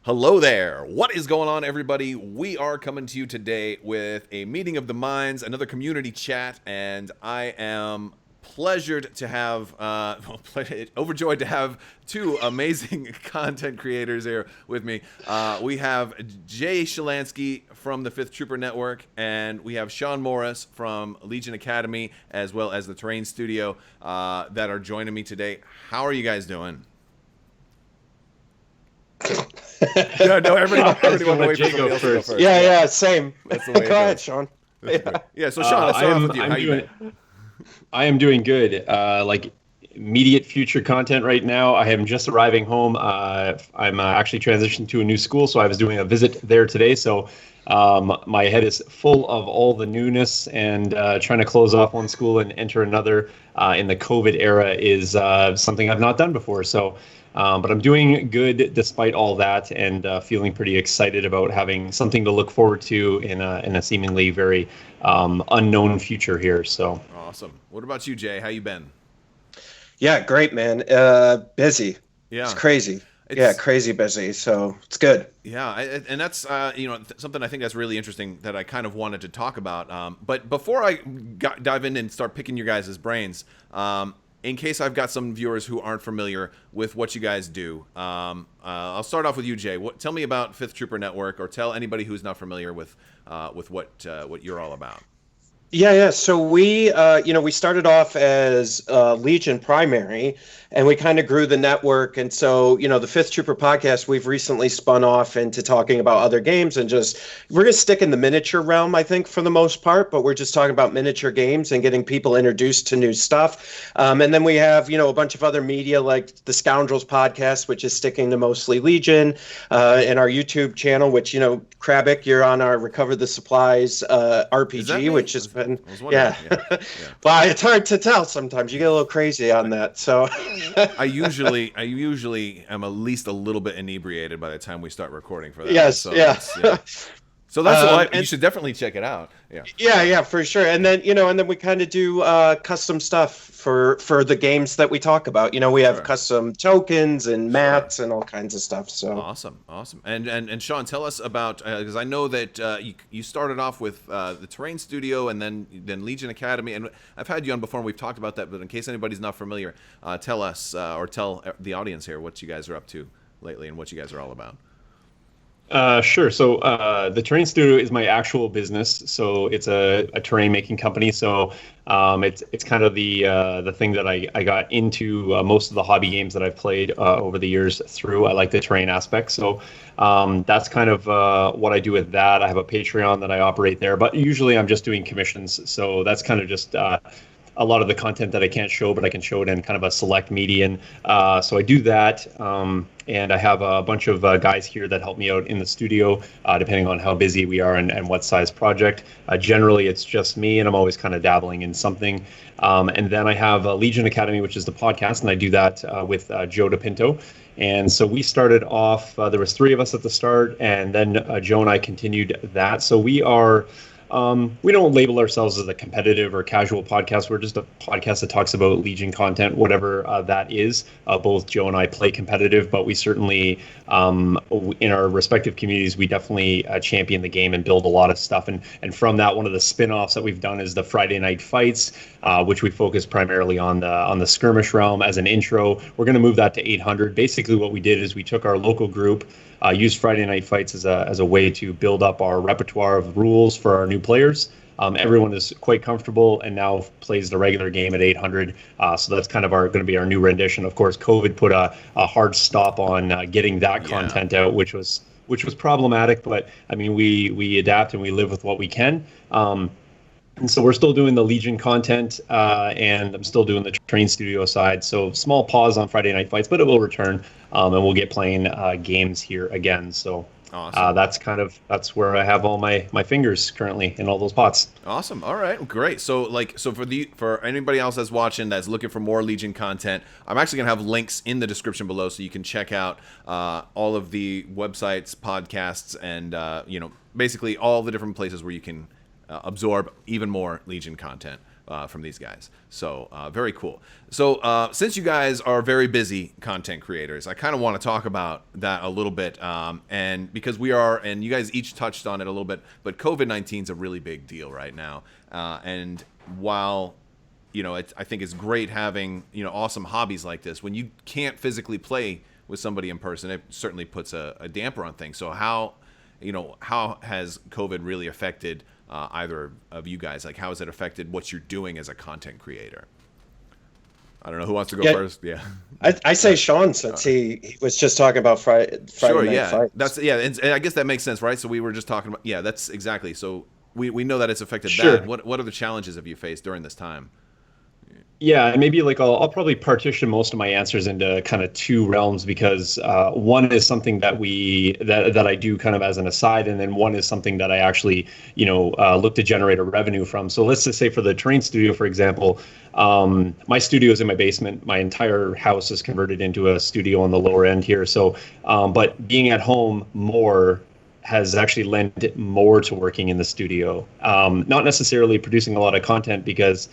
Hello there. What is going on, everybody? We are coming to you today with a meeting of the minds, another community chat, and I am pleasured to have, overjoyed to have two amazing content creators here with me. We have Jay Shelansky from the Fifth Trooper Network, and we have Shawn Morris from Legion Academy, as well as the Terrain Studio, that are joining me today. How are you guys doing? No, everybody went away from somebody else to go first. Yeah, same. That's the way it Go ahead, goes. Shawn. Yeah, so Shawn, let's start off with you. How you been? I am doing good. Like immediate future content right now. I am just arriving home. I'm actually transitioned to a new school, so I was doing a visit there today. So my head is full of all the newness, and trying to close off one school and enter another in the COVID era is something I've not done before. So. But I'm doing good despite all that, and feeling pretty excited about having something to look forward to in a seemingly very unknown future here. So awesome. What about you, Jay? How you been? Yeah, great, man. Busy. Yeah, it's crazy. Crazy busy. So it's good. Yeah, and that's something I think that's really interesting that I kind of wanted to talk about. But before I dive in and start picking your guys' brains. In case I've got some viewers who aren't familiar with what you guys do, I'll start off with you, Jay. Tell me about Fifth Trooper Network, or tell anybody who's not familiar with what you're all about. Yeah. So we started off as Legion primary, and we kind of grew the network. And so, the Fifth Trooper podcast, we've recently spun off into talking about other games, and we're going to stick in the miniature realm, I think, for the most part, but we're just talking about miniature games and getting people introduced to new stuff. And then we have, a bunch of other media like the Scoundrels podcast, which is sticking to mostly Legion, and our YouTube channel, which, Crabbok, you're on our Recover the Supplies RPG, which has been, yeah. Well, it's hard to tell sometimes. You get a little crazy on that, so... I usually am at least a little bit inebriated by the time we start recording for that. Yes, so yeah. So that's you should definitely check it out. Yeah, for sure. And then we kind of do custom stuff for the games that we talk about. We have custom tokens and mats and all kinds of stuff. So awesome. And Shawn, tell us about, because I know that you started off with the Terrain Studio and then Legion Academy, and I've had you on before and we've talked about that. But in case anybody's not familiar, tell us or tell the audience here what you guys are up to lately and what you guys are all about. Sure. So the Terrain Studio is my actual business. So it's a terrain making company. So it's kind of the thing that I got into most of the hobby games that I've played over the years through. I like the terrain aspect. So that's kind of what I do with that. I have a Patreon that I operate there, but usually I'm just doing commissions. So that's kind of just a lot of the content that I can't show, but I can show it in kind of a select median. So I do that. And I have a bunch of guys here that help me out in the studio, depending on how busy we are and what size project. Generally, it's just me, and I'm always kind of dabbling in something. And then I have Legion Academy, which is the podcast, and I do that with Joe DePinto. And so we started off, there was 3 of us at the start, and then Joe and I continued that. So we are... we don't label ourselves as a competitive or casual podcast. We're just a podcast that talks about Legion content, whatever that is. Both Joe and I play competitive, but we certainly, in our respective communities, we definitely champion the game and build a lot of stuff. And from that, one of the spin-offs that we've done is the Friday Night Fights, which we focus primarily on the skirmish realm as an intro. We're going to move that to 800. Basically, what we did is we took our local group, used Friday Night Fights as a way to build up our repertoire of rules for our new players. Everyone is quite comfortable and now plays the regular game at 800. So that's kind of going to be our new rendition. Of course, COVID put a hard stop on getting that content out, which was problematic. But I mean, we adapt and we live with what we can. And so we're still doing the Legion content, and I'm still doing the Terrain Studio side. So small pause on Friday Night Fights, but it will return, and we'll get playing games here again. So awesome. That's where I have all my fingers currently in all those pots. Awesome. All right, great. So for anybody else that's watching that's looking for more Legion content, I'm actually gonna have links in the description below so you can check out all of the websites, podcasts, and basically all the different places where you can absorb even more Legion content. from these guys. So very cool. So since you guys are very busy content creators, I kind of want to talk about that a little bit. And because we are, and you guys each touched on it a little bit, but COVID-19 is a really big deal right now. And while I think it's great having awesome hobbies like this, when you can't physically play with somebody in person, it certainly puts a damper on things. So how has COVID really affected either of you guys? Like, how has it affected what you're doing as a content creator? I don't know who wants to go first. Yeah, I say Shawn, since he was just talking about Friday Night Fights. And I guess that makes sense, right? So we were just talking about that's exactly. So we know that it's affected Sure. that. What other challenges have you faced during this time? Yeah, and maybe I'll probably partition most of my answers into kind of two realms, because one is something that that I do kind of as an aside, and then one is something that I actually look to generate a revenue from. So let's just say for the terrain studio, for example, my studio is in my basement. My entire house is converted into a studio on the lower end here. So, but being at home more has actually lent more to working in the studio. Not necessarily producing a lot of content, because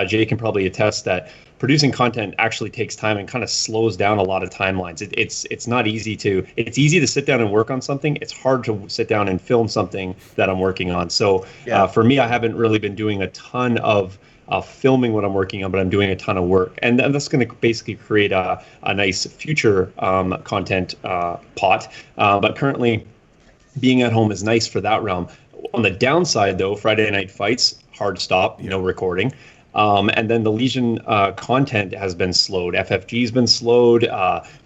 Jay can probably attest that producing content actually takes time and kind of slows down a lot of timelines. It's not easy it's easy to sit down and work on something. It's hard to sit down and film something that I'm working on. So for me, I haven't really been doing a ton of filming what I'm working on, but I'm doing a ton of work. And that's going to basically create a nice future content pot. But currently, being at home is nice for that realm. On the downside, though, Friday Night Fights, hard stop, no recording. And then the Legion content has been slowed. FFG's been slowed.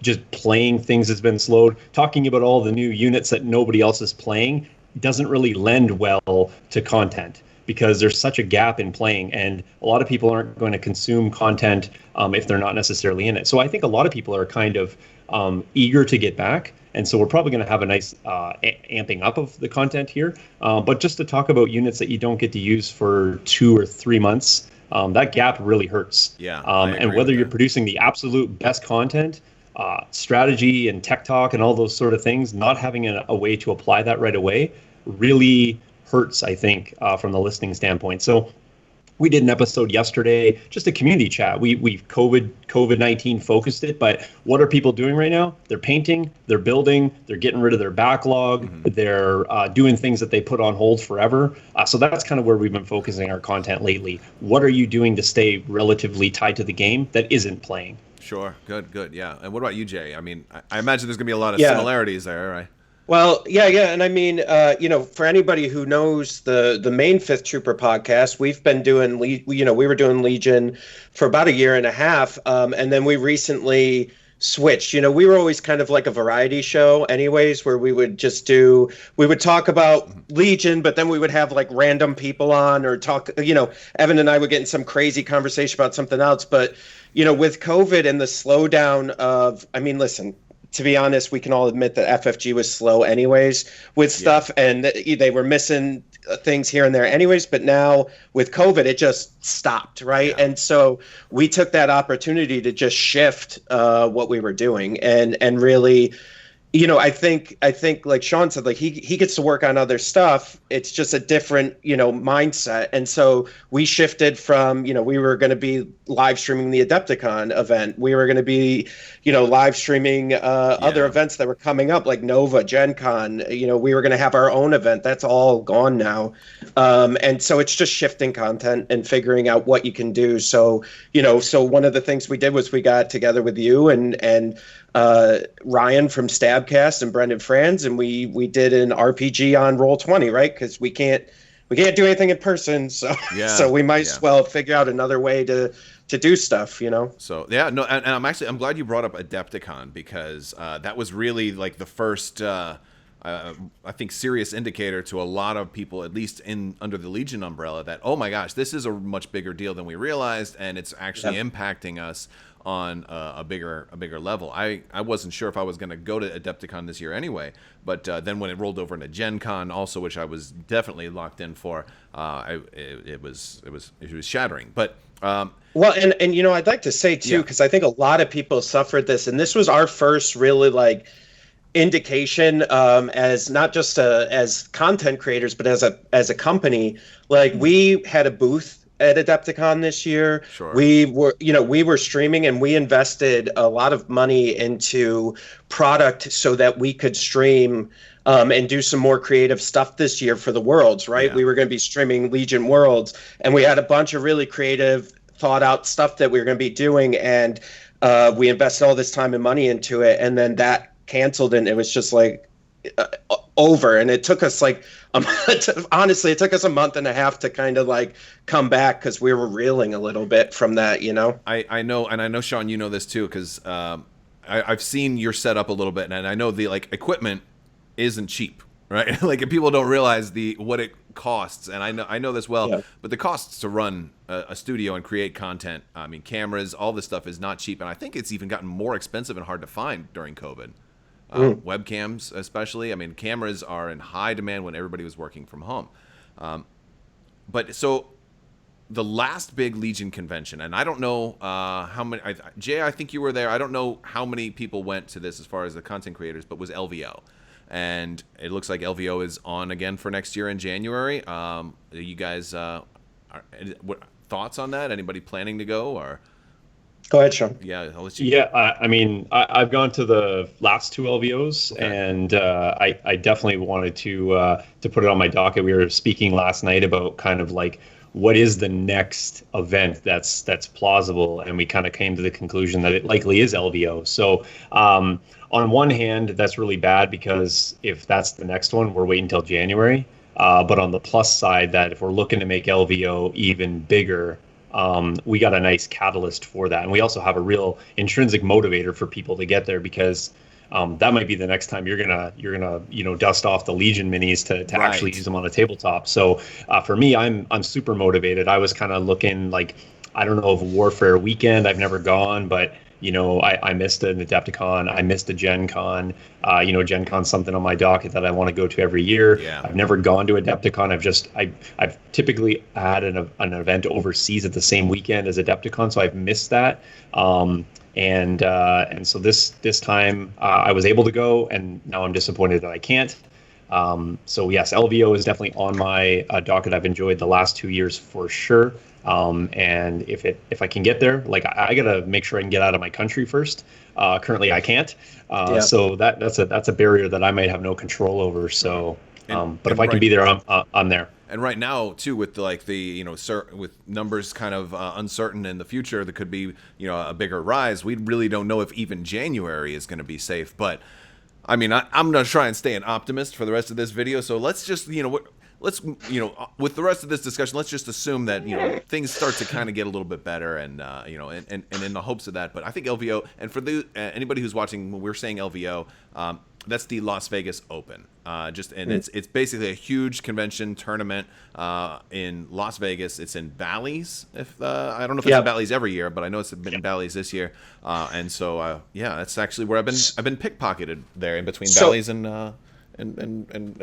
Just playing things has been slowed. Talking about all the new units that nobody else is playing doesn't really lend well to content, because there's such a gap in playing, and a lot of people aren't going to consume content if they're not necessarily in it. So I think a lot of people are kind of eager to get back. And so we're probably going to have a nice amping up of the content here. But just to talk about units that you don't get to use for 2 or 3 months, that gap really hurts. Yeah. And whether you're producing the absolute best content, strategy and tech talk and all those sort of things, not having a way to apply that right away really hurts, I think, from the listening standpoint. So we did an episode yesterday, just a community chat. We've COVID-19 focused it, but what are people doing right now? They're painting, they're building, they're getting rid of their backlog, they're doing things that they put on hold forever. So that's kind of where we've been focusing our content lately. What are you doing to stay relatively tied to the game that isn't playing? Sure, good, yeah. And what about you, Jay? I mean, I imagine there's going to be a lot of similarities there, right? Well, yeah, and I mean, for anybody who knows the main Fifth Trooper podcast, we've been doing, we were doing Legion for about 1.5 years, and then we recently switched. We were always kind of like a variety show, anyways, where we would talk about Legion, but then we would have like random people on, or talk. Evan and I would get in some crazy conversation about something else, but with COVID and the slowdown of, I mean, listen. To be honest, we can all admit that FFG was slow anyways with stuff, and they were missing things here and there anyways. But now with COVID, it just stopped, right? Yeah. And so we took that opportunity to just shift what we were doing and really, I think like Shawn said, like he gets to work on other stuff. It's just a different, mindset. And so we shifted from, we were going to be live streaming the Adepticon event. We were going to be, live streaming other events that were coming up, like Nova, Gen Con. We were going to have our own event. That's all gone now. And so it's just shifting content and figuring out what you can do. So, so one of the things we did was we got together with you and Ryan from Stabcast and Brendan Franz, and we did an RPG on Roll20, right? Because we can't do anything in person, so we might as well figure out another way to do stuff, So and I'm glad you brought up Adepticon, because that was really like the first I think serious indicator to a lot of people, at least under the Legion umbrella, that, oh my gosh, this is a much bigger deal than we realized, and it's actually impacting us on a bigger level. I wasn't sure if I was going to go to Adepticon this year anyway, but then when it rolled over into Gen Con also, which I was definitely locked in for, it was shattering. But well, and I'd like to say too, because I think a lot of people suffered this, and this was our first really like indication as not just as content creators, but as a company. Like we had a booth at Adepticon this year. Sure. We were streaming, and we invested a lot of money into product so that we could stream and do some more creative stuff this year for the Worlds, right? Yeah. We were going to be streaming Legion Worlds, and we had a bunch of really creative, thought out stuff that we were going to be doing, and we invested all this time and money into it, and then that canceled, and it was just like over. And it took us like honestly, it took us a month and a half to kind of like come back, because we were reeling a little bit from that, you know. I know, and I know, Shawn, you know this too, because I've seen your setup a little bit, and I know the like equipment isn't cheap, right? Like, people don't realize what it costs, and I know this well. Yeah. But the costs to run a studio and create content, I mean, cameras, all this stuff is not cheap, and I think it's even gotten more expensive and hard to find during COVID. Webcams, especially. I mean, cameras are in high demand when everybody was working from home. But so the last big Legion convention, and I don't know how many, Jay, I think you were there. I don't know how many people went to this as far as the content creators, but was LVO. And it looks like LVO is on again for next year in January. You guys, what thoughts on that? Anybody planning to go, or? Go ahead, Shawn. Yeah, I'll let you. Yeah, I mean, I've gone to the last two LVOs, okay. And I definitely wanted to put it on my docket. We were speaking last night about kind of like what is the next event that's plausible, and we kind of came to the conclusion that it likely is LVO. So on one hand, that's really bad, because if that's the next one, we're waiting until January. But on the plus side, that if we're looking to make LVO even bigger, we got a nice catalyst for that. And we also have a real intrinsic motivator for people to get there, because that might be the next time you're gonna dust off the Legion minis to right. actually use them on a tabletop. So for me, I'm super motivated. I was kind of looking like, I don't know, of Warfare Weekend. I've never gone, but I missed an Adepticon. I missed a Gen Con. Gen Con's something on my docket that I want to go to every year. Yeah. I've never gone to Adepticon. I've typically had an event overseas at the same weekend as Adepticon, so I've missed that. And so this time I was able to go, and now I'm disappointed that I can't. So yes, LVO is definitely on my docket. I've enjoyed the last 2 years for sure. And if I can get there, like I gotta make sure I can get out of my country first. Currently I can't. So that's a barrier that I might have no control over. So, but if I can be there, I'm there. And right now too, with with numbers kind of uncertain in the future, there could be a bigger rise. We really don't know if even January is going to be safe. But I mean, I'm going to try and stay an optimist for the rest of this video. So let's just with the rest of this discussion, let's just assume that things start to kind of get a little bit better, and and in the hopes of that. But I think LVO, and for anybody who's watching, when we're saying LVO, that's the Las Vegas Open. It's basically a huge convention tournament in Las Vegas. It's in Bally's. I don't know if it's in Bally's every year, but I know it's been in Bally's this year. And so that's actually where I've been pickpocketed there in between Bally's and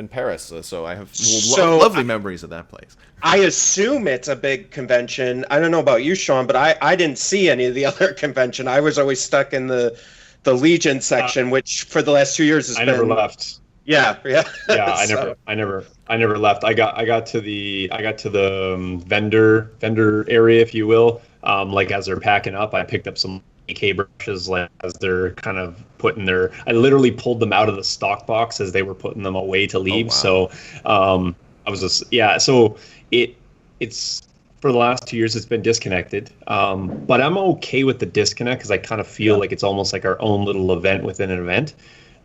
Paris. So I have lovely memories of that place. I assume it's a big convention. I don't know about you, Shawn, but I didn't see any of the other convention. I was always stuck in the Legion section, which for the last 2 years has been. I never left. Yeah. I never left. I got to the vendor area, if you will. Like as they're packing up, I picked up some AK brushes, like as they're kind of putting I literally pulled them out of the stock box as they were putting them away to leave. Oh, wow. So I was just so it's for the last 2 years it's been disconnected, but I'm okay with the disconnect, because I kind of feel like it's almost like our own little event within an event.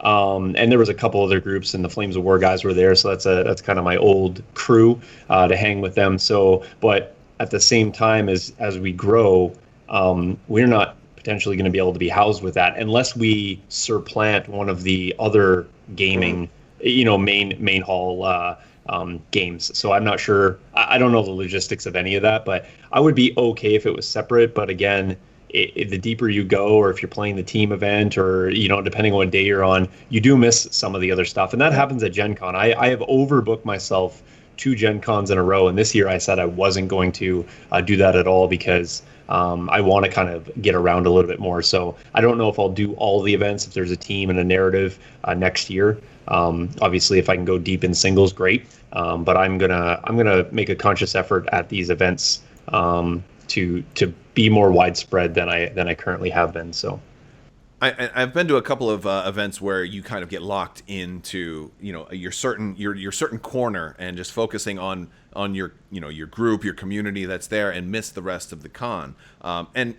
And there was a couple other groups, and the Flames of War guys were there, so that's kind of my old crew to hang with them. So, but at the same time, as we grow, we're not potentially going to be able to be housed with that unless we supplant one of the other gaming, main hall games. So I'm not sure. I don't know the logistics of any of that, but I would be okay if it was separate. But again, the deeper you go, or if you're playing the team event, or depending on what day you're on, you do miss some of the other stuff, and that happens at Gen Con. I have overbooked myself 2 Gen Cons in a row, and this year I said I wasn't going to do that at all, because I want to kind of get around a little bit more. So I don't know if I'll do all the events if there's a team and a narrative next year. Obviously, if I can go deep in singles, great. But I'm gonna make a conscious effort at these events to be more widespread than I currently have been. So. I've been to a couple of events where you kind of get locked into your certain corner and just focusing on your your group, your community that's there, and miss the rest of the con. And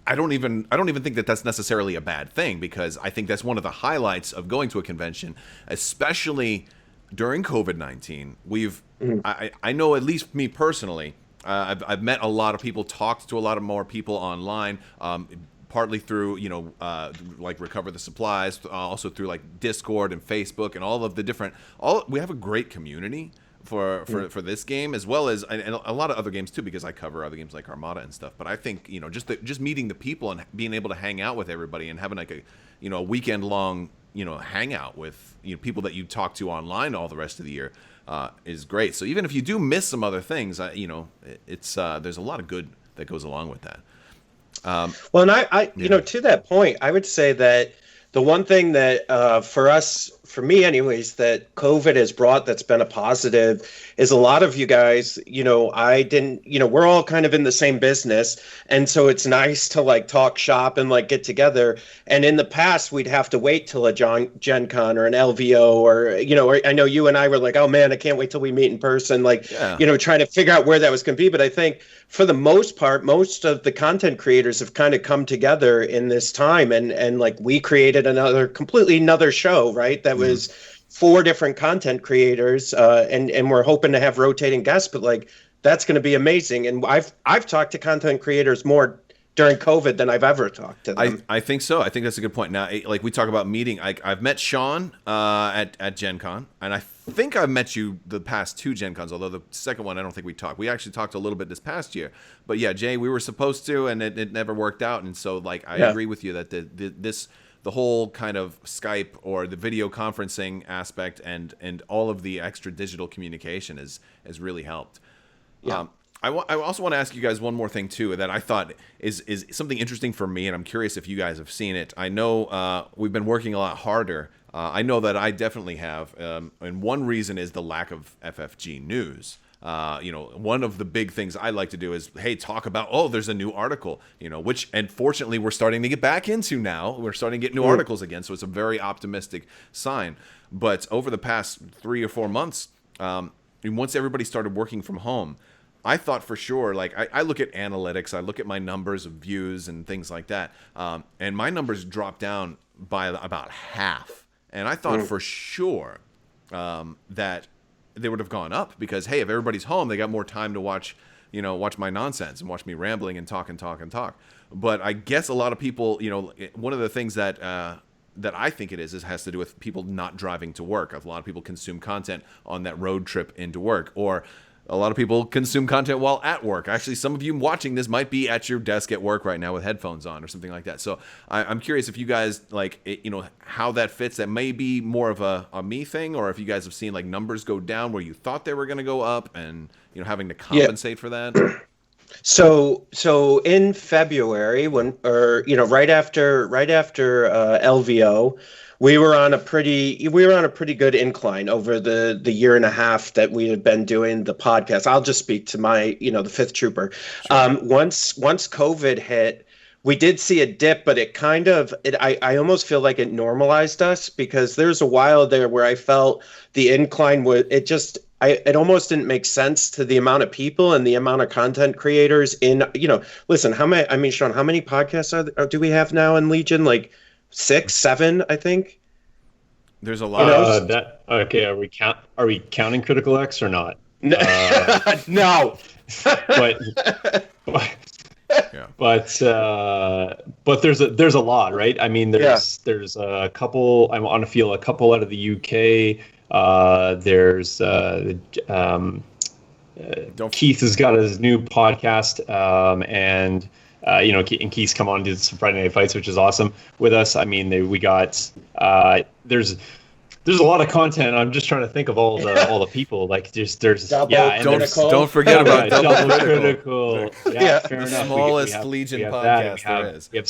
I don't even think that that's necessarily a bad thing, because I think that's one of the highlights of going to a convention, especially during COVID-19. I know, at least me personally, I've met a lot of people, talked to a lot of more people online. Partly through like Recover the Supplies, also through like Discord and Facebook and all of the different. We have a great community for this game, as well as and a lot of other games too, because I cover other games like Armada and stuff. But I think just meeting the people and being able to hang out with everybody and having like a weekend long hangout with people that you talk to online all the rest of the year is great. So even if you do miss some other things, it's there's a lot of good that goes along with that. Well, and I to that point, I would say that the one thing that for me anyways, that COVID has brought that's been a positive is a lot of you guys, we're all kind of in the same business. And so it's nice to like talk shop and like get together. And in the past, we'd have to wait till a Gen Con or an LVO or I know you and I were like, oh man, I can't wait till we meet in person, trying to figure out where that was going to be. But I think for the most part, most of the content creators have kind of come together in this time, and like we created completely another show, right? That was 4 different content creators, and we're hoping to have rotating guests, but like that's going to be amazing. And I've talked to content creators more during COVID than I've ever talked to them. I think so. I think that's a good point. Now, like we talk about meeting, I've met Shawn at Gen Con, and I think I've met you the past 2 Gen Cons, although the second one I don't think we talked. We actually talked a little bit this past year. But yeah, Jay, we were supposed to, and it never worked out. And so like I agree with you that the whole kind of Skype or the video conferencing aspect and all of the extra digital communication has really helped. Yeah. I also want to ask you guys one more thing too that I thought is something interesting for me, and I'm curious if you guys have seen it. I know we've been working a lot harder. I know that I definitely have, and one reason is the lack of FFG news. One of the big things I like to do is, hey, talk about, there's a new article, which, and fortunately we're starting to get back into now. We're starting to get new articles again, so it's a very optimistic sign. But over the past 3 or 4 months, once everybody started working from home, I thought for sure, like I look at analytics, I look at my numbers of views and things like that, and my numbers dropped down by about half. And I thought for sure that they would have gone up because, hey, if everybody's home, they got more time to watch my nonsense and watch me rambling and talk. But I guess a lot of people, one of the things that I think it has to do with people not driving to work. A lot of people consume content on that road trip into work, or a lot of people consume content while at work. Actually, some of you watching this might be at your desk at work right now with headphones on or something like that. So I'm curious if you guys how that fits. That may be more of a me thing, or if you guys have seen like numbers go down where you thought they were going to go up, and having to compensate for that. So in February, right after LVO, we were on a pretty good incline over the year and a half that we had been doing the podcast. I'll just speak to my, the Fifth Trooper. Sure. Once COVID hit, we did see a dip, but I almost feel like it normalized us, because there's a while there where I felt the incline it almost didn't make sense to the amount of people and the amount of content creators listen, Shawn, how many podcasts do we have now in Legion? Like 6, 7, I think. There's a lot. Okay. Are we counting Critical X or not? No. But there's a lot, right? I mean, there's a couple. I want to feel a couple out of the UK. Keith has got his new podcast, and Keith's come on to some Friday Night Fights, which is awesome with us. I mean, we got there's a lot of content. I'm just trying to think of all the people. Like there's don't forget about Double Critical. Yeah, fair the enough. smallest Legion podcast there is. We have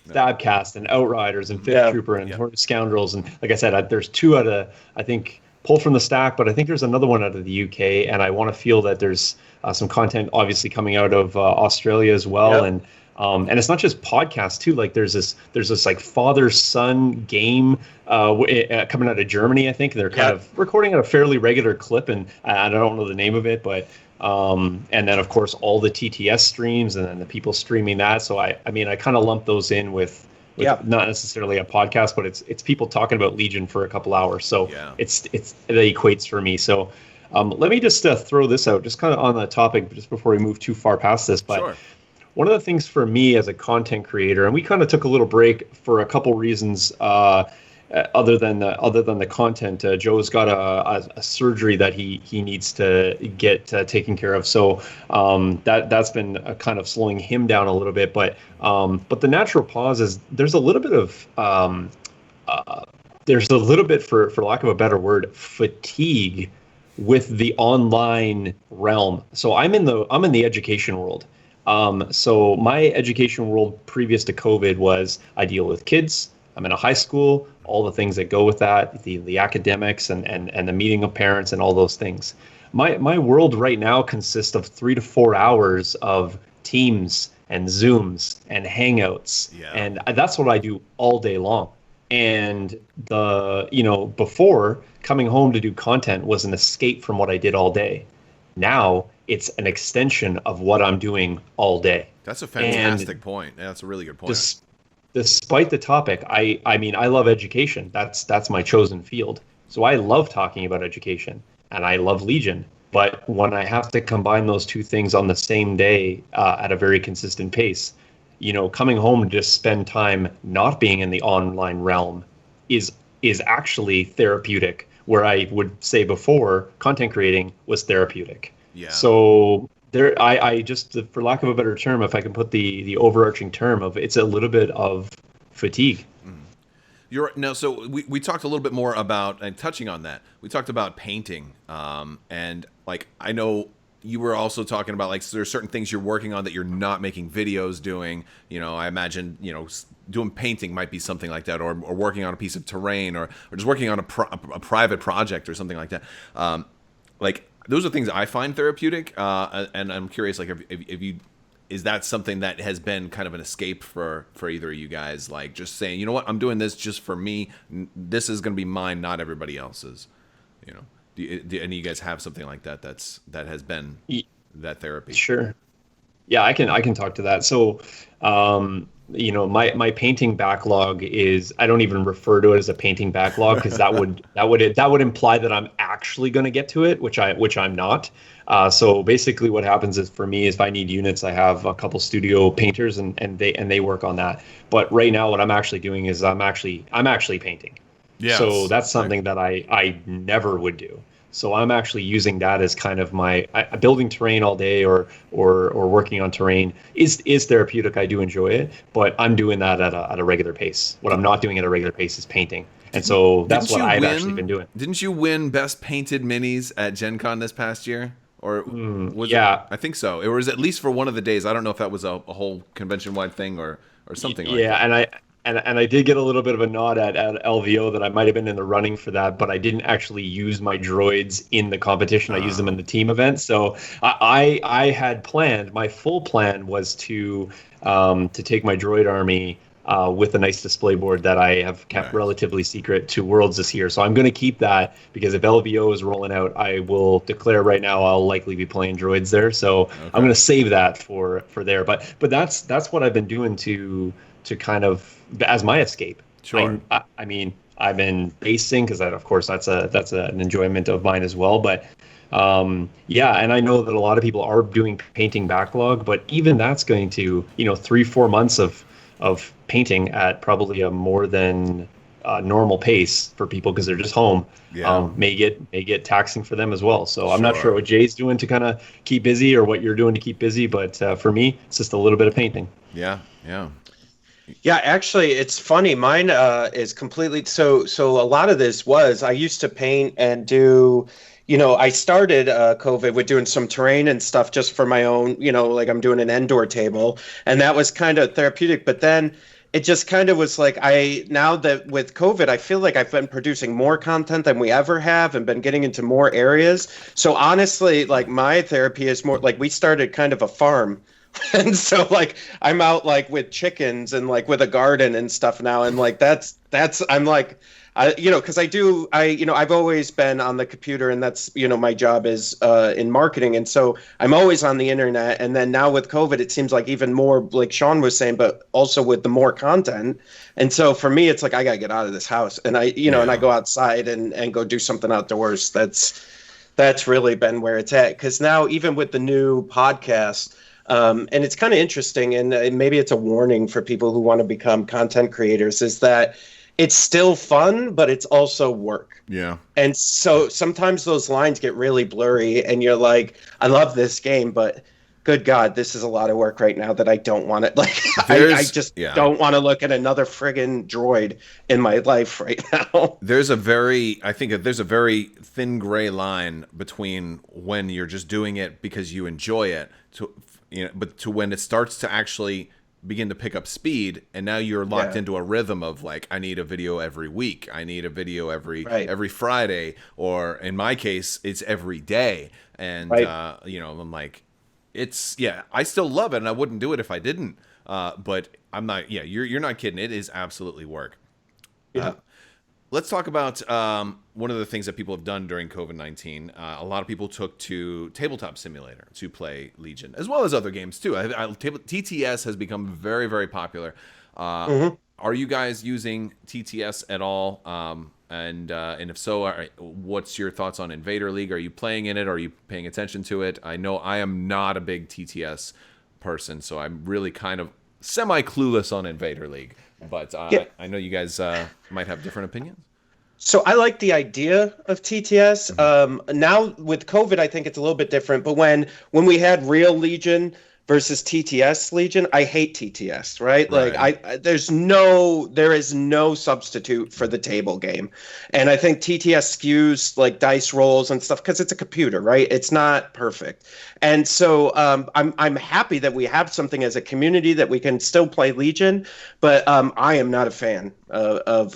Stabcast and Outriders and Fifth Trooper and Horde of Scoundrels, and like I said, there's 2 out of I think pull from the stack, but I think there's another one out of the UK, and I want to feel that there's some content obviously coming out of Australia as well. Yep. And it's not just podcasts too. Like there's this like father-son game coming out of Germany, I think. They're kind of recording at a fairly regular clip, and I don't know the name of it, but and then of course all the TTS streams and then the people streaming that. So I mean I kind of lump those in with not necessarily a podcast, but it's people talking about Legion for a couple hours. So it's that equates for me. So let me just throw this out, just kind of on the topic, just before we move too far past this. But one of the things for me as a content creator, and we kind of took a little break for a couple reasons, other than the content. Joe's got a surgery that he needs to get taken care of, so that's been kind of slowing him down a little bit. But the natural pause is there's a little bit of for lack of a better word, fatigue with the online realm. So I'm in the education world. So my education world previous to COVID was I deal with kids. I'm in a high school, all the things that go with that, the academics and the meeting of parents and all those things. My world right now consists of 3 to 4 hours of Teams and Zooms and Hangouts. And that's what I do all day long. And before, coming home to do content was an escape from what I did all day. Now it's an extension of what I'm doing all day. That's a fantastic point. Yeah, that's a really good point. Despite the topic, I mean, I love education. That's my chosen field. So I love talking about education, and I love Legion. But when I have to combine those two things on the same day at a very consistent pace, coming home to just spend time not being in the online realm is actually therapeutic. Where I would say before, content creating was therapeutic. Yeah. So there, I just, for lack of a better term, if I can put the overarching term of, it's a little bit of fatigue. You're no. So we talked a little bit more about, and touching on that, we talked about painting, and like I know you were also talking about, like, so there's certain things you're working on that you're not making videos doing. I imagine doing painting might be something like that, or working on a piece of terrain, or just working on a private project or something like that. Like those are things I find therapeutic, and I'm curious, like, if you, is that something that has been kind of an escape for either of you guys, like just saying, you know what, I'm doing this just for me. This is going to be mine, not everybody else's. Do any of you guys have something like that that has been that therapy? Sure. Yeah, I can talk to that. So, my painting backlog is, I don't even refer to it as a painting backlog, because that would imply that I'm actually going to get to it, which I'm not. So basically, what happens is, for me, is if I need units, I have a couple studio painters, and they work on that. But right now, what I'm actually doing is I'm actually painting. Yes. So that's something that I never would do. So I'm actually using that as kind of my building terrain all day, or working on terrain is therapeutic. I do enjoy it, but I'm doing that at a regular pace. What I'm not doing at a regular pace is painting. And so that's what I've actually been doing. Didn't you win Best Painted Minis at Gen Con this past year? Or was it? I think so. It was at least for one of the days. I don't know if that was a whole convention-wide thing or something like that. Yeah, and I did get a little bit of a nod at LVO that I might have been in the running for that, but I didn't actually use my droids in the competition. I used them in the team event. So I had planned, my full plan was to take my droid army with a nice display board that I have kept relatively secret to Worlds this year. So I'm going to keep that, because if LVO is rolling out, I will declare right now I'll likely be playing droids there. So I'm going to save that for there. But that's what I've been doing to kind of, as my escape. Sure. I mean, I've been basing, because of course that's an enjoyment of mine as well. But and I know that a lot of people are doing painting backlog, but even that's going to 3-4 months of painting at probably a more than normal pace for people, because they're just home. May get taxing for them as well. So I'm not sure what Jay's doing to kind of keep busy, or what you're doing to keep busy, but for me, it's just a little bit of painting. Yeah, actually, it's funny. Mine is completely so. A lot of this was, I used to paint and do, I started COVID with doing some terrain and stuff just for my own, like I'm doing an indoor table, and that was kind of therapeutic. But then it just kind of was like now that with COVID, I feel like I've been producing more content than we ever have and been getting into more areas. So honestly, like my therapy is more like we started kind of a farm. And so like I'm out like with chickens and like with a garden and stuff now. And like that's I'm like because I've always been on the computer, and that's, my job is in marketing. And so I'm always on the internet. And then now with COVID, it seems like even more, like Shawn was saying, but also with the more content. And so for me, it's like, I got to get out of this house, and and I go outside and go do something outdoors. That's really been where it's at. Cause now even with the new podcast, and it's kind of interesting, and maybe it's a warning for people who want to become content creators, is that it's still fun, but it's also work. Yeah. And so sometimes those lines get really blurry, and you're like, I love this game, but good God, this is a lot of work right now that I don't want to, like, I just don't want to look at another friggin' droid in my life right now. I think that there's a very thin gray line between when you're just doing it because you enjoy it, but to when it starts to actually begin to pick up speed, and now you're locked into a rhythm of like, I need a video every week, I need a video every Friday, or in my case it's every day. And I'm like, I still love it, and I wouldn't do it if I didn't, but I'm not. You're not kidding, it is absolutely work. Let's talk about one of the things that people have done during COVID-19. A lot of people took to Tabletop Simulator to play Legion, as well as other games too. TTS has become very, very popular. Are you guys using TTS at all? And if so, what's your thoughts on Invader League? Are you playing in it? Are you paying attention to it? I know I am not a big TTS person, so I'm really kind of semi-clueless on Invader League. But I know you guys might have different opinions. So I like the idea of TTS. Now with COVID, I think it's a little bit different. But when we had real Legion versus TTS Legion, I hate TTS, right? Like there is no substitute for the table game. And I think TTS skews like dice rolls and stuff because it's a computer, right? It's not perfect. And so I'm happy that we have something as a community that we can still play Legion, but I am not a fan of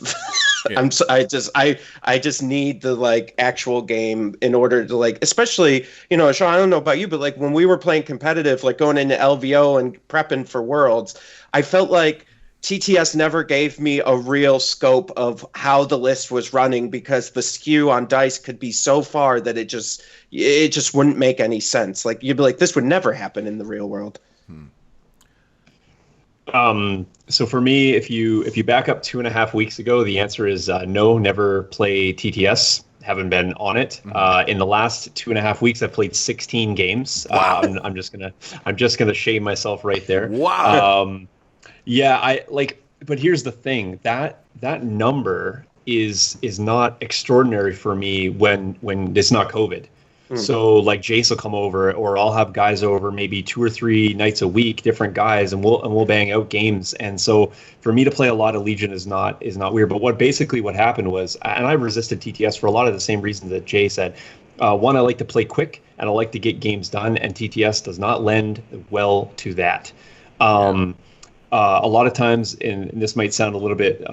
yeah. I just need the like actual game in order to like, especially, Shawn, I don't know about you, but like when we were playing competitive, like going into LVO and prepping for Worlds, I felt like TTS never gave me a real scope of how the list was running, because the skew on dice could be so far that it just wouldn't make any sense. Like you'd be like, this would never happen in the real world. So for me, if you back up 2.5 weeks ago, the answer is no, never play TTS. Haven't been on it. In the last 2.5 weeks, I've played 16 games. Wow. I'm just gonna shame myself right there. Wow. But here's the thing, that number is not extraordinary for me when it's not COVID. So like Jace will come over, or I'll have guys over maybe 2 or 3 nights a week, different guys, and we'll bang out games. And so for me to play a lot of Legion is not weird. But what happened was, and I resisted TTS for a lot of the same reasons that Jay said. One, I like to play quick and I like to get games done, and TTS does not lend well to that. A lot of times, and this might sound a little bit,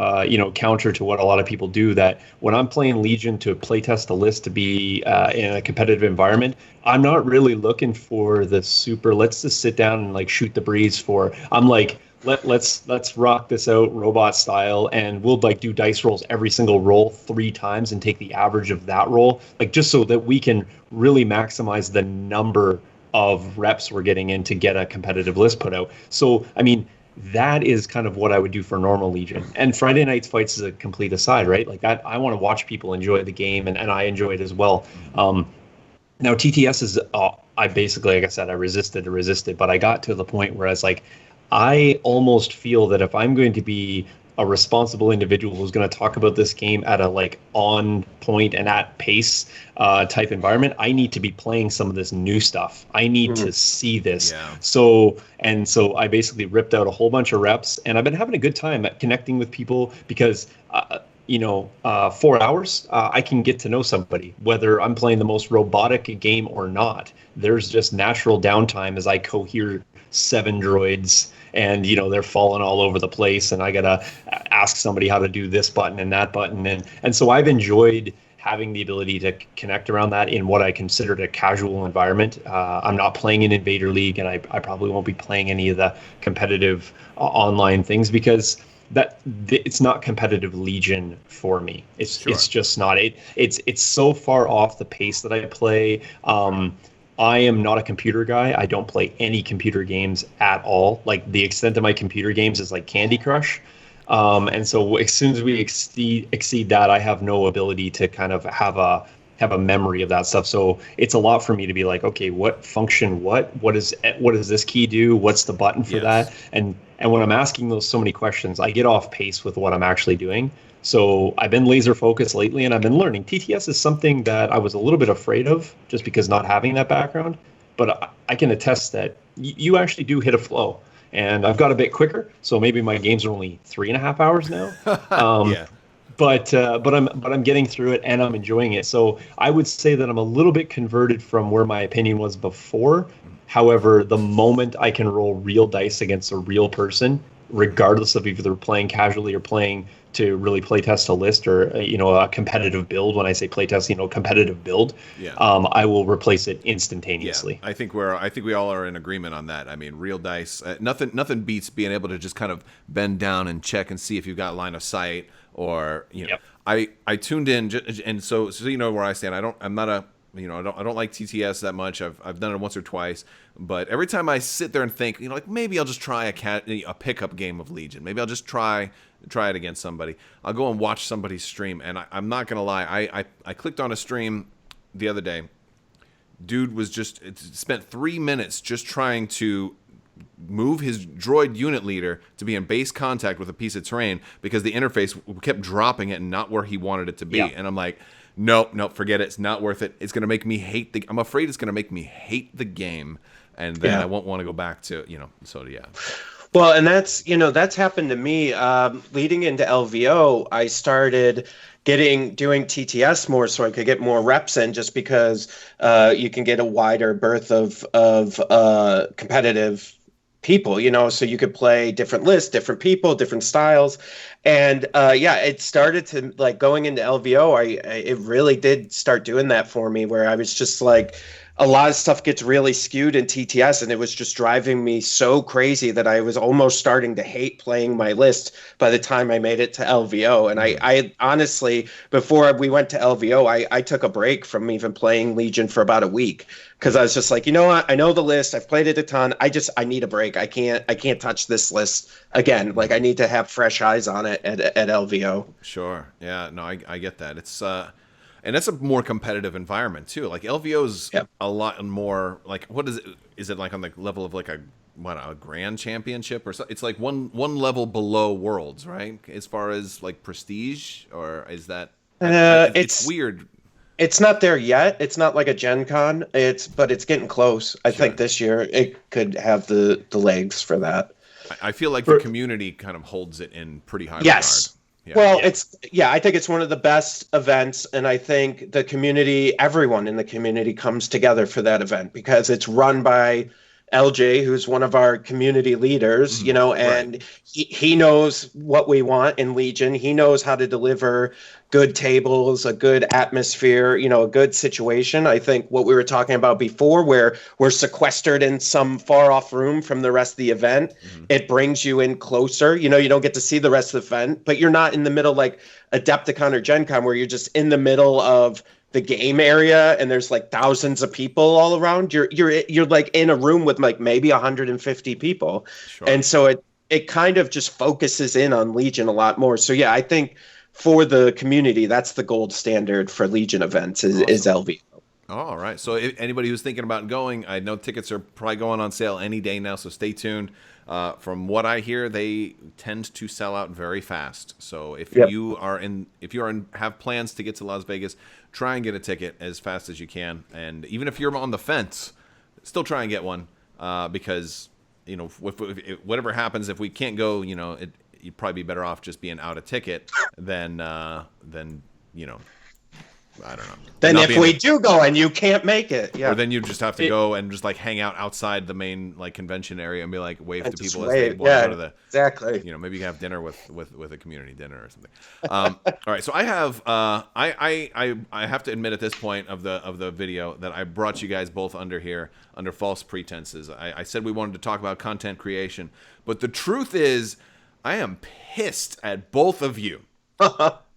counter to what a lot of people do, that when I'm playing Legion to playtest a list to be in a competitive environment, I'm not really looking for the super, let's just sit down and like shoot the breeze I'm like, let's rock this out robot style, and we'll like do dice rolls every single roll 3 times and take the average of that roll, like just so that we can really maximize the number of reps we're getting in to get a competitive list put out. So, I mean, that is kind of what I would do for normal Legion. And Friday Night's Fights is a complete aside, right? Like I want to watch people enjoy the game, and I enjoy it as well. Now TTS is, I basically, like I said, I resisted, but I got to the point where I was like, I almost feel that if I'm going to be a responsible individual who's going to talk about this game at a like on point and at pace type environment, I need to be playing some of this new stuff. I need to see this. Yeah. So I basically ripped out a whole bunch of reps, and I've been having a good time at connecting with people because 4 hours, I can get to know somebody, whether I'm playing the most robotic game or not. There's just natural downtime as I cohere 7 droids, and they're falling all over the place, and I gotta ask somebody how to do this button and that button, and so I've enjoyed having the ability to connect around that in what I considered a casual environment. I'm not playing in Invader League, and I probably won't be playing any of the competitive online things because it's not competitive Legion for me. It's just not. It's so far off the pace that I play. I am not a computer guy. I don't play any computer games at all. Like, the extent of my computer games is like Candy Crush. And so as soon as we exceed that, I have no ability to kind of have a memory of that stuff. So it's a lot for me to be like, okay, what function, what does this key do? What's the button for that? And when I'm asking those so many questions, I get off pace with what I'm actually doing. So I've been laser focused lately, and I've been learning. TTS is something that I was a little bit afraid of just because not having that background, but I can attest that you actually do hit a flow. And I've got a bit quicker, so maybe my games are only 3.5 hours now. Yeah. But I'm getting through it, and I'm enjoying it. So I would say that I'm a little bit converted from where my opinion was before. However, the moment I can roll real dice against a real person, regardless of if they're playing casually or playing to really play test a list or a competitive build. When I say play test, competitive build, I will replace it instantaneously. Yeah, I think we all are in agreement on that. I mean, real dice, nothing beats being able to just kind of bend down and check and see if you've got line of sight or Yep. I tuned in and so you know where I stand. I don't like TTS that much. I've done it once or twice, but every time I sit there and think, like maybe I'll just try a pickup game of Legion. Maybe I'll just try it against somebody. I'll go and watch somebody's stream, and I'm not gonna lie. I clicked on a stream the other day. Dude was spent 3 minutes just trying to move his droid unit leader to be in base contact with a piece of terrain because the interface kept dropping it and not where he wanted it to be. Yeah. And I'm like, nope, forget it. It's not worth it. It's gonna make me hate I'm afraid it's gonna make me hate the game, and then I won't want to go back to So yeah. Well, and that's happened to me. Leading into LVO, I started doing TTS more so I could get more reps in, just because you can get a wider berth of competitive people, so you could play different lists, different people, different styles. And it started to, like, going into LVO, it really did start doing that for me, where I was just like, a lot of stuff gets really skewed in TTS, and it was just driving me so crazy that I was almost starting to hate playing my list by the time I made it to LVO. And I honestly, before we went to LVO, I took a break from even playing Legion for about a week, because I was just like, you know what? I know the list. I've played it a ton. I need a break. I can't touch this list again. Like, I need to have fresh eyes on it at LVO. Sure. Yeah. No, I get that. It's and that's a more competitive environment too. Like, LVO's a lot more like, what is it? Is it like on the level of like a grand championship or so? It's like one level below Worlds, right? As far as like prestige, or is that? It's weird. It's not there yet. It's not like a Gen Con. But it's getting close. I think this year it could have the legs for that. I feel like the community kind of holds it in pretty high regard. Yeah. Well, I think it's one of the best events, and I think the community, everyone in the community comes together for that event, because it's run by LJ, who's one of our community leaders, and he knows what we want in Legion. He knows how to deliver good tables, a good atmosphere, a good situation. I think what we were talking about before, where we're sequestered in some far off room from the rest of the event, it brings you in closer. You don't get to see the rest of the event, but you're not in the middle like Adepticon or Gen Con, where you're just in the middle of the game area and there's like thousands of people all around. You're like in a room with like maybe 150 people. Sure. And so it kind of just focuses in on Legion a lot more. So I think for the community, that's the gold standard for Legion events is LV. All right. So if anybody who's thinking about going, I know tickets are probably going on sale any day now, so stay tuned. From what I hear, they tend to sell out very fast. So if you have plans to get to Las Vegas, try and get a ticket as fast as you can. And even if you're on the fence, still try and get one, because whatever happens, if we can't go, you'd probably be better off just being out a ticket than I don't know. Then if we do go and you can't make it, or then you just have to go and just like hang out outside the main like convention area and be like wave to people as they want to go to the exactly. You know, maybe you can have dinner with a community dinner or something. All right, so I have I have to admit at this point of the video that I brought you guys both under here under false pretenses. I said we wanted to talk about content creation, but the truth is I am pissed at both of you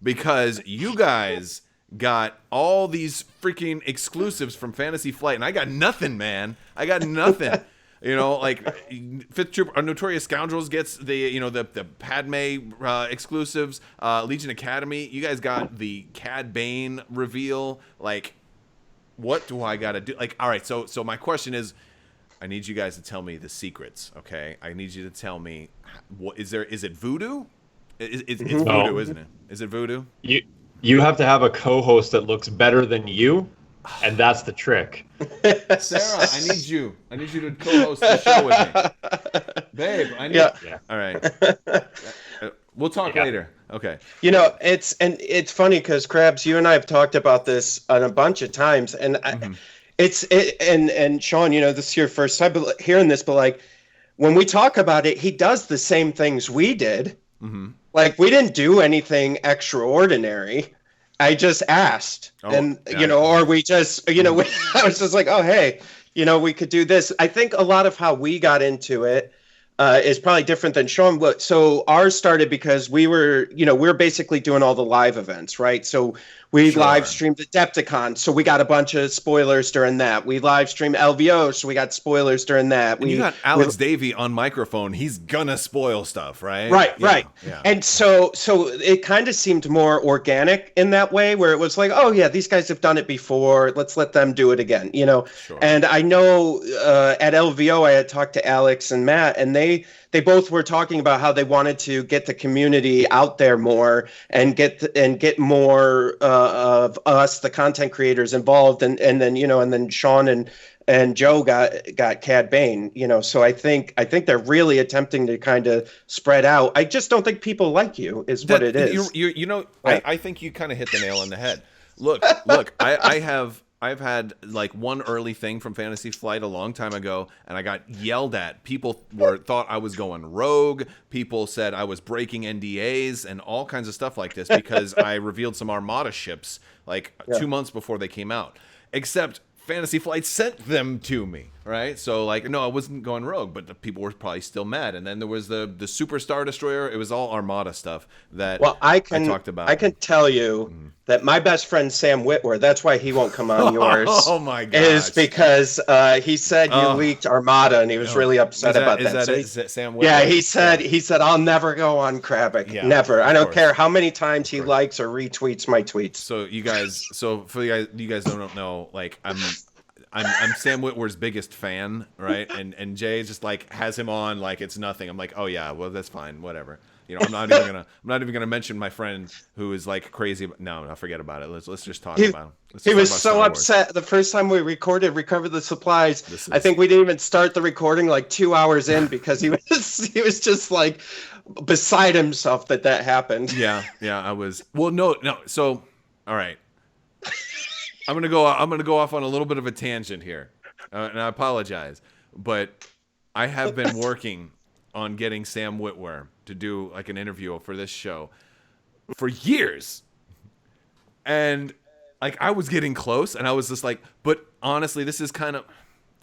because you guys got all these freaking exclusives from Fantasy Flight, and I got nothing, man. I got nothing. You know, like Fifth Troop, Notorious Scoundrels gets the Padme exclusives. Legion Academy, you guys got the Cad Bane reveal. Like, what do I gotta do? Like, all right, so my question is, I need you guys to tell me the secrets, okay? I need you to tell me what is there? Is it Voodoo? It's Voodoo, isn't it? Is it Voodoo? You have to have a co-host that looks better than you, and that's the trick. Sarah, I need you. I need you to co-host the show with me. Babe, I need Yeah. All right. We'll talk later. Okay. You know, it's funny because Krabs, you and I have talked about this on a bunch of times, and and Shawn, you know, this is your first time hearing this, but like when we talk about it, he does the same things we did. Mm-hmm. Like, we didn't do anything extraordinary. I just asked. You know, or we just, you know, I was just like, oh, hey, you know, we could do this. I think a lot of how we got into it is probably different than Shawn. So ours started because we're basically doing all the live events, right? So we live streamed Adepticon, so we got a bunch of spoilers during that. We live streamed LVO, so we got spoilers during that. You got Alex Davey on microphone. He's gonna spoil stuff, right? Right. Yeah. And so it kind of seemed more organic in that way, where it was like, oh yeah, these guys have done it before. Let's let them do it again, you know. Sure. And I know at LVO, I had talked to Alex and Matt, and they both were talking about how they wanted to get the community out there more and get more of us, the content creators, involved, and then Shawn and Joe got Cad Bane, you know. So I think they're really attempting to kind of spread out. I just don't think people like you is what it is. You know, right. I think you kind of hit the nail on the head. Look, I've had like one early thing from Fantasy Flight a long time ago, and I got yelled at. People thought I was going rogue. People said I was breaking NDAs and all kinds of stuff like this because I revealed some Armada ships like 2 months before they came out. Except Fantasy Flight sent them to me, right? So like, no, I wasn't going rogue, but the people were probably still mad. And then there was the Super Star Destroyer. It was all Armada stuff that I talked about. I can tell you that my best friend Sam Witwer, that's why he won't come on yours. Oh my god! Is because he said you leaked Armada, and he was really upset about that. Is that Sam Witwer? Yeah, he said I'll never go on Crabbok. Yeah, never. I don't care how many times he likes or retweets my tweets. So you guys, for you guys don't know, like I'm Sam Witwer's biggest fan, right? And Jay just like has him on like it's nothing. I'm like, oh yeah, well that's fine, whatever. You know, I'm not even gonna mention my friend who is like crazy. No, forget about it. Let's just talk about him. He was so upset the first time we recovered the supplies. I think we didn't even start the recording like 2 hours in because he was just like beside himself that happened. Yeah, I was. Well, no. So, all right. I'm gonna go off on a little bit of a tangent here, and I apologize, but I have been working on getting Sam Witwer to do like an interview for this show for years, and like I was getting close, and I was just like, but honestly, this is kind of.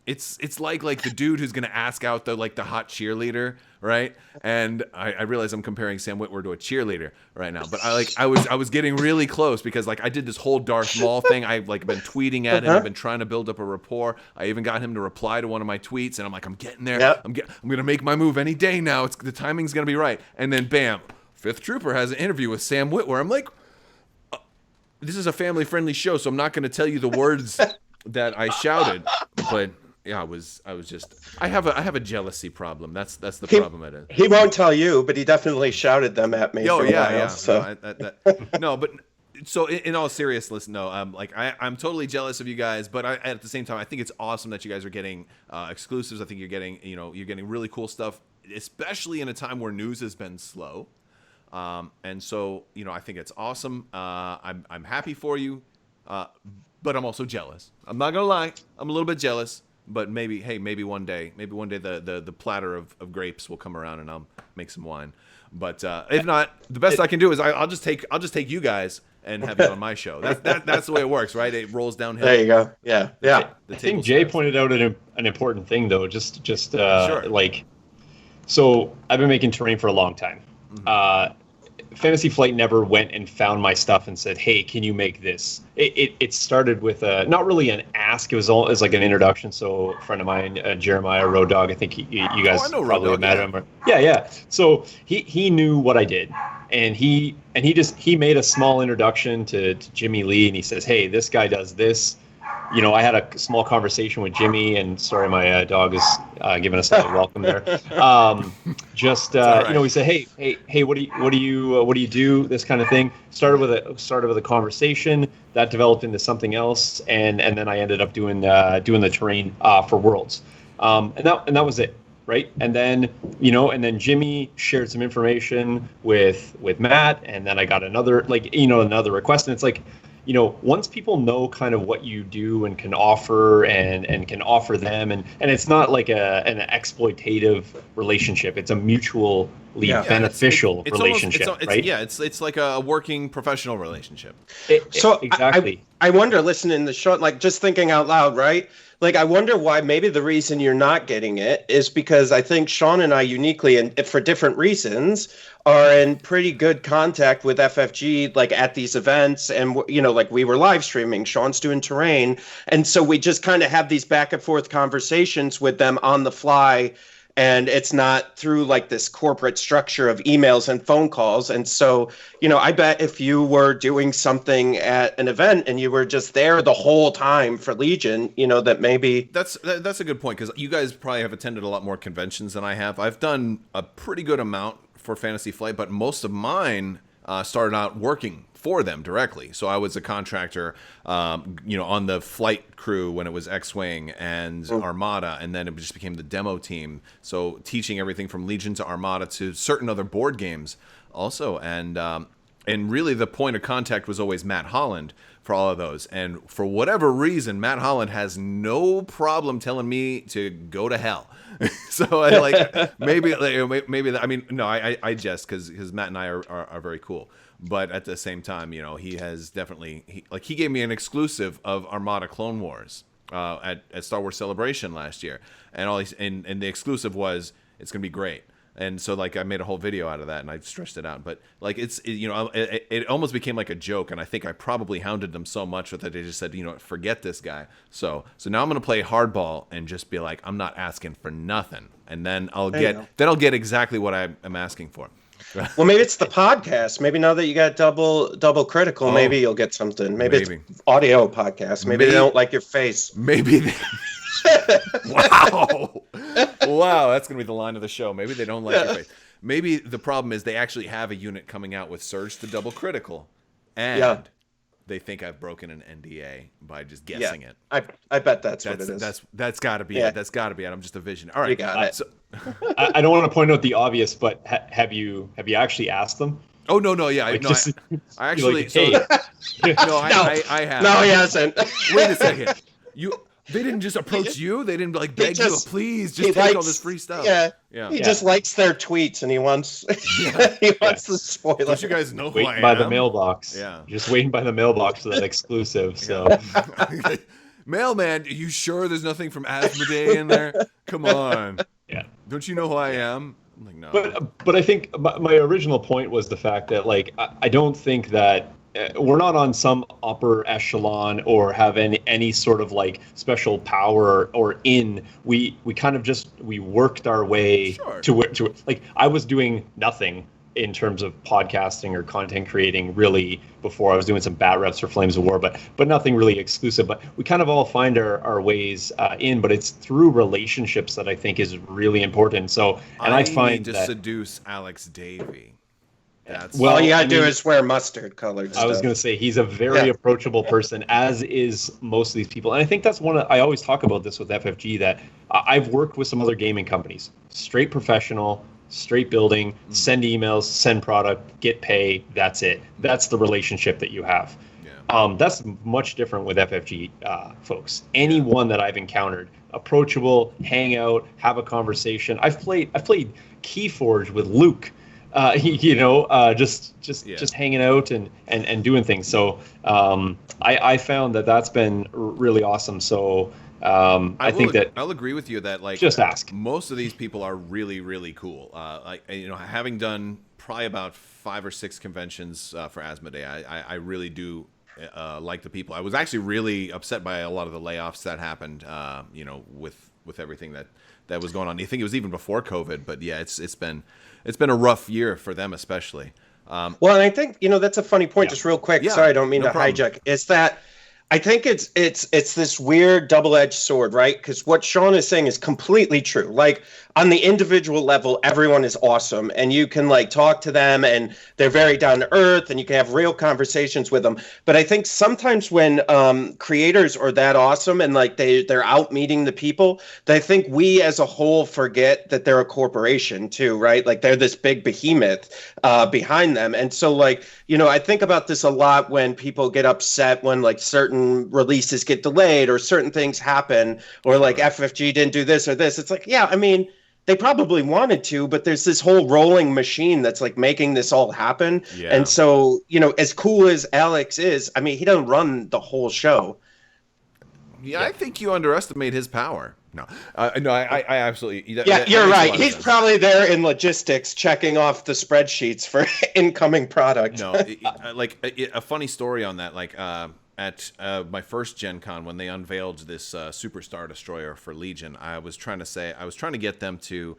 It's like the dude who's gonna ask out the hot cheerleader, right? And I realize I'm comparing Sam Witwer to a cheerleader right now, but I was getting really close because like I did this whole Darth Maul thing. I've like been tweeting at him. I've been trying to build up a rapport. I even got him to reply to one of my tweets, and I'm like, I'm getting there. Yep. I'm gonna make my move any day now. The timing's gonna be right. And then bam, Fifth Trooper has an interview with Sam Witwer. I'm like, this is a family-friendly show, so I'm not gonna tell you the words that I shouted, but. Yeah, I have a jealousy problem. That's the problem it is. He won't tell you, but he definitely shouted them at me. Oh yeah, while, yeah. So. No, but so in all seriousness, no. I'm totally jealous of you guys, but at the same time, I think it's awesome that you guys are getting exclusives. I think you're getting really cool stuff, especially in a time where news has been slow. And so I think it's awesome. I'm happy for you. but I'm also jealous. I'm not gonna lie. I'm a little bit jealous. But maybe one day the platter of grapes will come around and I'll make some wine. But if not, the best I can do is I'll just take you guys and have you on my show. That's the way it works, right? It rolls downhill. There you go. Yeah. I think Jay pointed out an important thing though. Just Sure. So I've been making terrain for a long time. Mm-hmm. Fantasy Flight never went and found my stuff and said, "Hey, can you make this?" It started with not really an ask. It was like an introduction. So a friend of mine, Jeremiah Road Dog, I think you guys probably met him. Yeah. So he knew what I did, and he made a small introduction to Jimmy Lee, and he says, "Hey, this guy does this." I had a small conversation with Jimmy, and sorry, my dog is giving us a welcome there. Right. We said, hey, what do you do? This kind of thing. Started with a conversation that developed into something else, and then I ended up doing the terrain for Worlds, and that was it, right? And then Jimmy shared some information with Matt, and then I got another request, and it's like, once people know kind of what you do and can offer and can offer them, and it's not like an exploitative relationship. It's a mutually beneficial relationship, right? It's like a working professional relationship. Exactly. I wonder, listening to the show, like just thinking out loud, right? Like, I wonder why maybe the reason you're not getting it is because I think Shawn and I uniquely, and for different reasons, are in pretty good contact with FFG, like at these events. And, like we were live streaming, Shawn's doing terrain. And so we just kind of have these back and forth conversations with them on the fly. And it's not through like this corporate structure of emails and phone calls. And so, I bet if you were doing something at an event and you were just there the whole time for Legion, that maybe... That's a good point, because you guys probably have attended a lot more conventions than I have. I've done a pretty good amount for Fantasy Flight, but most of mine started out working for them directly. So I was a contractor, on the flight crew when it was X-Wing and Armada, and then it just became the demo team. So teaching everything from Legion to Armada to certain other board games also. And really the point of contact was always Matt Holland for all of those. And for whatever reason, Matt Holland has no problem telling me to go to hell. So I maybe I jest because Matt and I are very cool. But at the same time, he has definitely he gave me an exclusive of Armada Clone Wars at Star Wars Celebration last year, and the exclusive was it's gonna be great. And so I made a whole video out of that, and I stretched it out. But it almost became like a joke, and I think I probably hounded them so much with it they just said, forget this guy. So now I'm gonna play hardball and just be like, I'm not asking for nothing, and then I'll get exactly what I'm asking for. Well, maybe it's the podcast. Maybe now that you got double critical, maybe you'll get something. Maybe it's audio podcast. Maybe they don't like your face. Maybe. Wow, that's gonna be the line of the show. Maybe they don't like your face. Maybe the problem is they actually have a unit coming out with Surge to double critical, and they think I've broken an NDA by just guessing it. I bet that's what it is. That's got to be it. That's got to be it. I'm just a vision. All right, you got it. So, I don't want to point out the obvious, but have you actually asked them? Oh no, yeah, I actually. I have. No, he hasn't. Wait a second. They didn't just approach you. They didn't beg you, please just take all this free stuff. Yeah. He just likes their tweets, and he wants the spoiler. Don't you guys know who I am? Waiting by the mailbox. Yeah, just waiting by the mailbox for that exclusive. So, mailman, are you sure there's nothing from Asmodee in there? Come on. Yeah. Don't you know who I am? I'm like, no. But I think my original point was the fact that I don't think that. We're not on some upper echelon or have any sort of special power or we kind of we worked our way to I was doing nothing in terms of podcasting or content creating really before. I was doing some bat reps for Flames of War, but nothing really exclusive. But we kind of all find our ways in, but it's through relationships that I think is really important. So, and I find need to seduce Alex Davey. All you gotta do is wear mustard colored stuff. I was gonna say he's a very approachable person, as is most of these people, and I think that's I always talk about this with FFG, that I've worked with some other gaming companies, straight professional, straight building, send emails, send product, get pay. That's it. That's the relationship that you have. That's much different with FFG folks. Anyone that I've encountered, approachable, hang out, have a conversation. I've played Keyforge with Luke. Just hanging out and doing things. So I found that's been really awesome. So I think that I'll agree with you that just ask. Most of these people are really, really cool. Having done probably about 5 or 6 conventions for Asmodee, I really do like the people. I was actually really upset by a lot of the layoffs that happened. With everything that was going on. I think it was even before COVID, but yeah, it's been a rough year for them especially. Well, and I think that's a funny point. Just real quick. Sorry, I don't mean to hijack. Is that I think it's this weird double-edged sword, right? Because what Shawn is saying is completely true. Like on the individual level, everyone is awesome, and you can talk to them, and they're very down to earth, and you can have real conversations with them. But I think sometimes when creators are that awesome and they're out meeting the people, I think we as a whole forget that they're a corporation too, right? Like they're this big behemoth behind them, and so I think about this a lot when people get upset when certain releases get delayed or certain things happen, or FFG didn't do this or this. It's they probably wanted to, but there's this whole rolling machine that's making this all happen. Yeah. And so, as cool as Alex is, he doesn't run the whole show. Yeah, I think you underestimate his power. No, I absolutely. You're right. He's probably there in logistics, checking off the spreadsheets for incoming product. No, a funny story on that. At my first Gen Con, when they unveiled this Superstar Destroyer for Legion, I was trying to get them to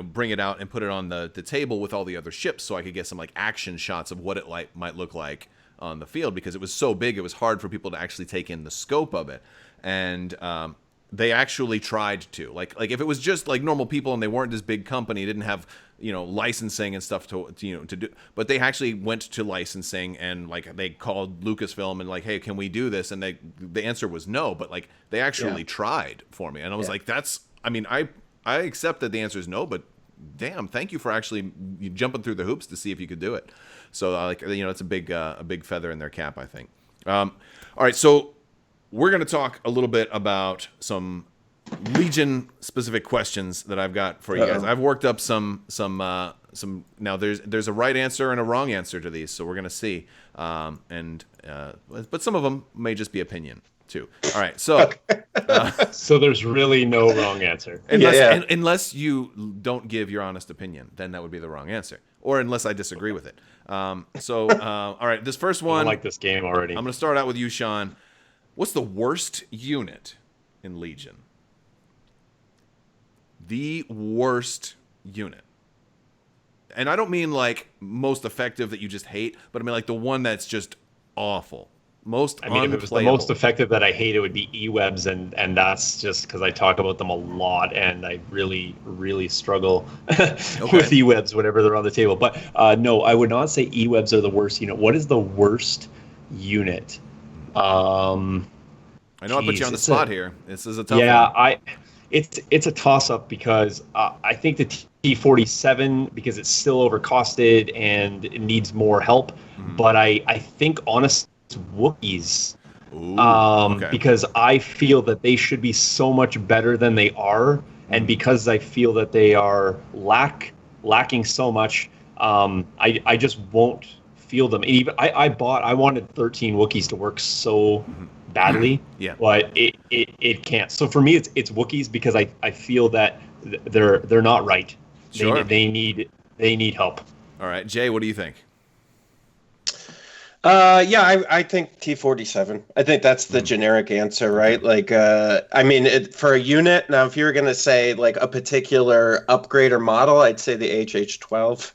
bring it out and put it on the table with all the other ships, so I could get some action shots of what it might look like on the field, because it was so big, it was hard for people to actually take in the scope of it. And they actually tried to if it was just normal people and they weren't this big company, didn't have licensing and stuff to do, but they actually went to licensing and they called Lucasfilm and hey, can we do this? And the answer was no, but they actually tried for me, and I was I accept that the answer is no, but damn, thank you for actually jumping through the hoops to see if you could do it. So it's a big feather in their cap, I think. All right, so we're going to talk a little bit about some Legion specific questions that I've got for you guys. I've worked up some now there's a right answer and a wrong answer to these, so we're going to see. But some of them may just be opinion too. All right, so so there's really no wrong answer. Unless you don't give your honest opinion, then that would be the wrong answer. Or unless I disagree with it. All right, this first one, I like this game already. I'm going to start out with you, Shawn. What's the worst unit in Legion? The worst unit. And I don't mean most effective that you just hate, but I mean the one that's just awful. Most unplayable. If it was the most effective that I hate, it would be E-Webs, and that's just because I talk about them a lot, and I really, really struggle with E-Webs whenever they're on the table. But no, I would not say E-Webs are the worst unit. What is the worst unit? I know I put you on the spot here. This is a tough one. Yeah, it's a toss-up because I think the T-47, because it's still overcosted and it needs more help. Mm-hmm. But I think honestly it's Wookiees. Because I feel that they should be so much better than they are, and because I feel that they are lacking so much, I just won't feel them. And even I wanted 13 Wookiees to work so badly, but it can't. So for me, it's Wookiees because I feel that they're not right. Sure. They need help. All right, Jay, what do you think? I think T-47. I think that's the generic answer, right? For a unit, now if you were going to say a particular upgrade or model, I'd say the HH-12.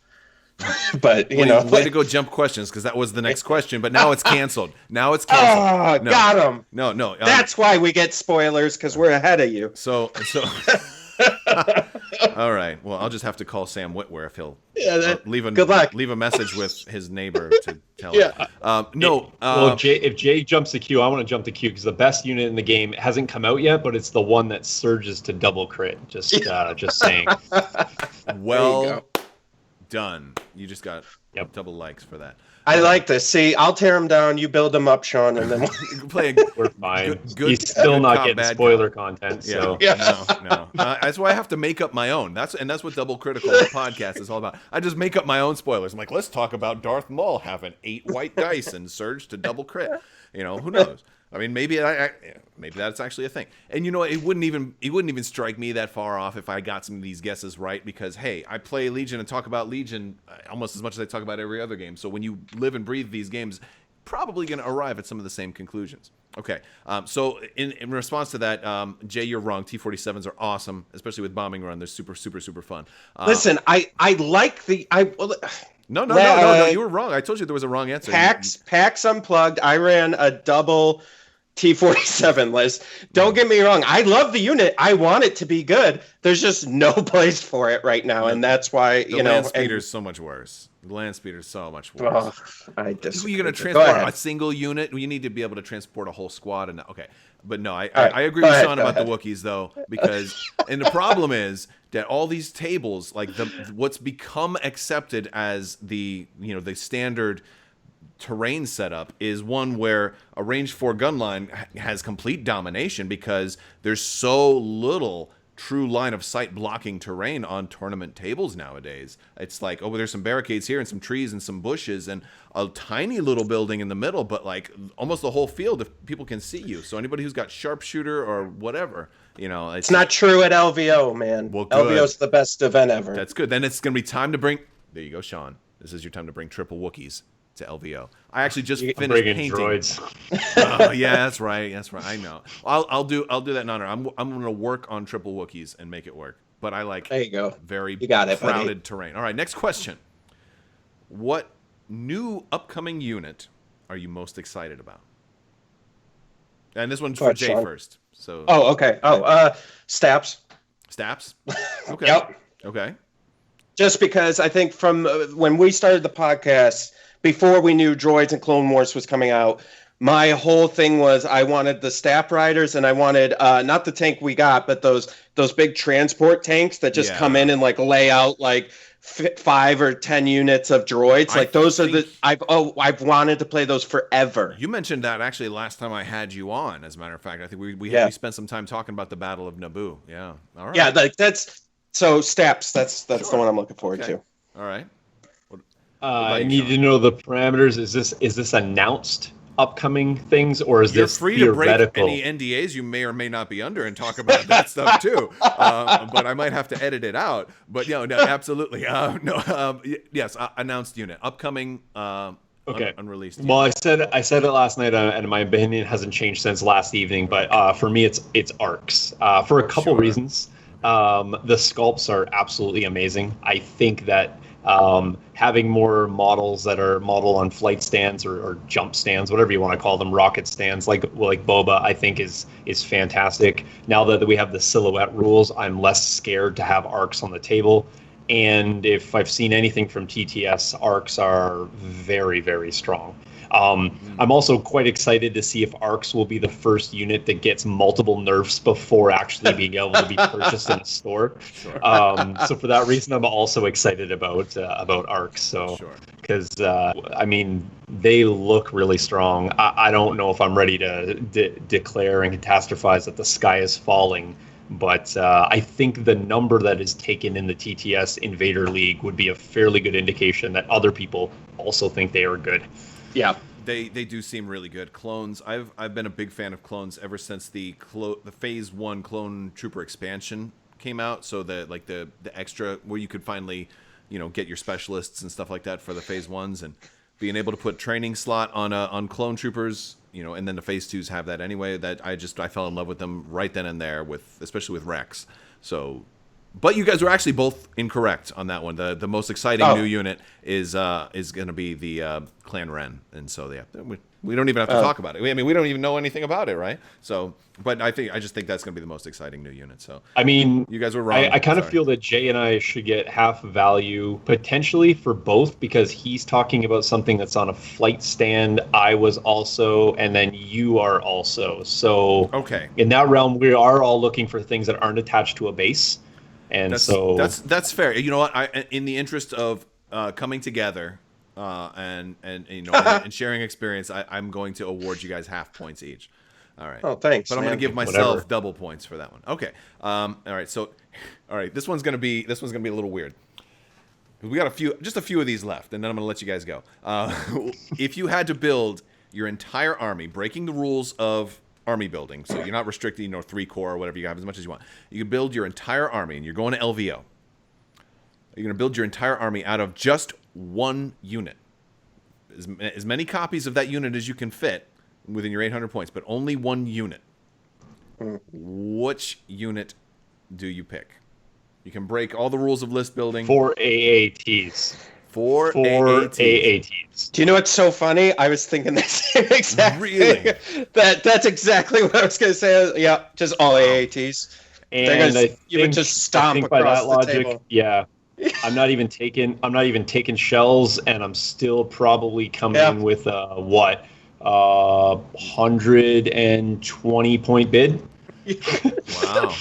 But way to go jump questions, because that was the next question, but now it's canceled. Oh, got him. No. That's why we get spoilers, because we're ahead of you. So all right. Well, I'll just have to call Sam Witwer if he'll good luck. Leave a message with his neighbor to tell him. If Jay jumps the queue, I want to jump the queue because the best unit in the game hasn't come out yet, but it's the one that surges to double crit. Just saying. Well done. You just got double likes for that. I like this. See, I'll tear them down. You build them up, Shawn, and then we're fine. He's still not getting spoiler content. So no. That's why I have to make up my own. That's what Double Critical podcast is all about. I just make up my own spoilers. I'm like, let's talk about Darth Maul having 8 white dice and surge to double crit. Who knows? I mean, maybe that's actually a thing. And it wouldn't even strike me that far off if I got some of these guesses right, because hey, I play Legion and talk about Legion almost as much as I talk about every other game. So when you live and breathe these games, probably going to arrive at some of the same conclusions. Okay, so in response to that, Jay, you're wrong. T-47s are awesome, especially with Bombing Run. They're super, super, super fun. Listen, I like the No, you were wrong. I told you there was a wrong answer. PAX Unplugged. I ran a double T-47 list. Don't get me wrong. I love the unit. I want it to be good. There's just no place for it right now, and that's why the land speeder's so much worse. The land speeder's so much worse. Oh, I disagree. You're going to transport a single unit. You need to be able to transport a whole squad. But no, I agree with Shawn about the Wookiees though, because and the problem is that all these tables, like what's become accepted as the standard terrain setup, is one where a range 4 gun line has complete domination because there's so little true line of sight blocking terrain on tournament tables nowadays. It's like, there's some barricades here and some trees and some bushes and a tiny little building in the middle, but like almost the whole field if people can see you. So anybody who's got sharpshooter or whatever, it's not true at LVO, man. Well, LVO's the best event ever. That's good. Then it's going to be time to bring. There you go, Shawn. This is your time to bring triple Wookiees to LVO. I actually just finished painting. Droids. Yeah, that's right. I know. I'll do that in honor. I'm going to work on triple Wookiees and make it work. But I like there you go. Very crowded buddy. Terrain. All right, next question. What new upcoming unit are you most excited about? And this one's for Jay Shawn. first. So. Oh, okay. Staps. Staps? Okay. Yep. Okay. Just because I think from when we started the podcast, before we knew Droids and Clone Wars was coming out, my whole thing was I wanted the Staff Riders, and I wanted not the tank we got, but those big transport tanks that just come in and like lay out like 5 or 10 units of droids. Like those are I've wanted to play those forever. You mentioned that actually last time I had you on. As a matter of fact, I think we spent some time talking about the Battle of Naboo. Yeah. All right. Yeah, that's so Staps. That's the one I'm looking forward to. All right. I need to know the parameters. Is this announced upcoming things, or is this free to break any NDAs you may or may not be under and talk about that stuff too? But I might have to edit it out. But no, absolutely. Yes, announced unit, upcoming. Okay. Unreleased. Well, I said it last night, and my opinion hasn't changed since last evening. But for me, it's arcs for a couple reasons. The sculpts are absolutely amazing. I think that having more models that are model on flight stands or jump stands, whatever you want to call them, rocket stands, like Boba, I think is fantastic. Now that we have the silhouette rules, I'm less scared to have arcs on the table. And if I've seen anything from TTS, arcs are very, very strong. I'm also quite excited to see if arcs will be the first unit that gets multiple nerfs before actually being able to be purchased in a store. Sure. So for that reason, I'm also excited about arcs. So because I mean, they look really strong. I don't know if I'm ready to declare and catastrophize that the sky is falling. But I think the number that is taken in the TTS Invader League would be a fairly good indication that other people also think they are good. Yeah, they do seem really good. Clones, I've been a big fan of clones ever since the Phase 1 Clone Trooper expansion came out. So the extra where you could finally, get your specialists and stuff like that for the Phase 1s, and being able to put training slot on Clone Troopers, and then the Phase 2s have that anyway. That I fell in love with them right then and there, especially with Rex. So, but you guys were actually both incorrect on that one. The most exciting new unit is going to be the Clan Ren, and so we don't even have to talk about it. I mean, we don't even know anything about it, right? So, but I just think that's going to be the most exciting new unit. So, I mean, you guys were wrong. I kind of feel that Jay and I should get half value potentially for both, because he's talking about something that's on a flight stand. I was also, and then you are also. So, okay, in that realm, we are all looking for things that aren't attached to a base. And that's fair. You know what? In the interest of coming together and and sharing experience, I'm going to award you guys half points each. All right. Oh, thanks. But I'm going to give myself Whatever. double points for that one. Okay. All right. So, all right. This one's going to be a little weird. We got just a few of these left, and then I'm going to let you guys go. If you had to build your entire army, breaking the rules of army building, so you're not restricted, 3 core or whatever, you have as much as you want. You can build your entire army, and you're going to LVO. You're going to build your entire army out of just one unit. As many copies of that unit as you can fit within your 800 points, but only one unit. Which unit do you pick? You can break all the rules of list building. 4 AATs. Four AATs. AATs. Do you know what's so funny? I was thinking the same exact Really? thing. That's exactly what I was going to say. Yeah, just all AATs. And You would just stomp by across that the logic, table. yeah. I'm not even taking shells, and I'm still probably coming in with 120 point bid. Wow,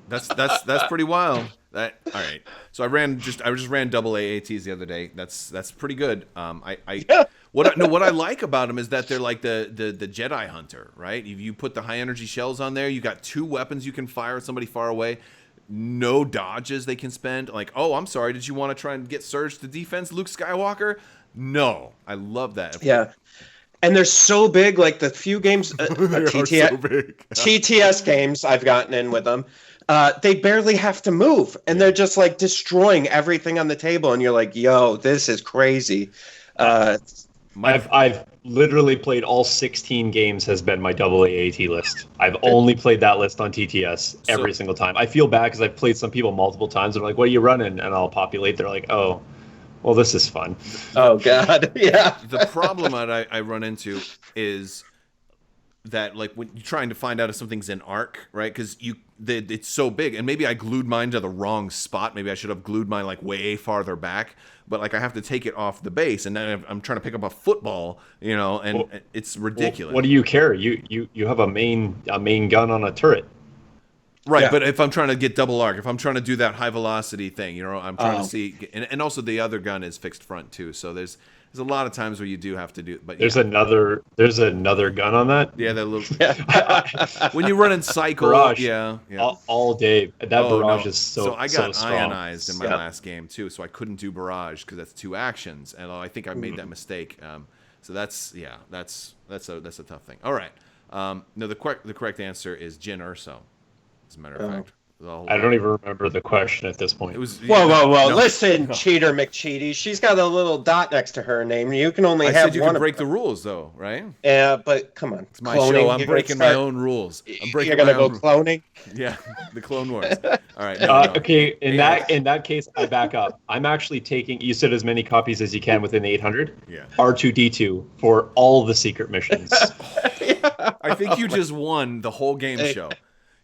that's pretty wild. All right. So I just ran double AATs the other day. That's pretty good. What I like about them is that they're like the Jedi Hunter, right? You put the high energy shells on there. You got 2 weapons you can fire at somebody far away. No dodges they can spend. Like, oh, I'm sorry. Did you want to try and get surge to defense, Luke Skywalker? No, I love that. Yeah. And they're so big, like the few games, They are so big. TTS games I've gotten in with them, they barely have to move. And they're just like destroying everything on the table. And you're like, yo, this is crazy. I've literally played all 16 games has been my double AAT list. I've only played that list on TTS every single time. I feel bad because I've played some people multiple times. They're like, what are you running? And I'll populate. They're like, oh, well, this is fun. Oh, God. Yeah. The problem that I run into is that, like, when you're trying to find out if something's in arc, right? Because it's so big, and maybe I glued mine to the wrong spot. Maybe I should have glued mine like way farther back. But like I have to take it off the base, and then I'm trying to pick up a football, and it's ridiculous. What do you care? You have a main gun on a turret. Right, Yeah. but if I'm trying to get double arc, if I'm trying to do that high velocity thing, I'm trying to see, and also the other gun is fixed front too. So there's a lot of times where you do have to do, but There's another gun on that. yeah, that little when you run in cycle, Barrage. yeah. All day. That barrage No. is so I got strong. ionized in my last game too, so I couldn't do barrage because that's 2 actions, and I think I made that mistake. So that's a tough thing. All right, no, the correct answer is Jin Urso. As a matter of fact, I don't even remember the question at this point. It was Whoa. no. Listen, Cheater McCheaty. She's got a little dot next to her name. You can only I have said you one. can break the rules, though, right? Yeah, but come on. It's my show. I'm breaking my own rules. I'm breaking You're my gonna own go cloning. Yeah, the Clone Wars. All right. No. Okay, in that case, I back up. I'm actually taking. You said as many copies as you can within 800. Yeah. R2D2 for all the secret missions. I think you just won the whole game show.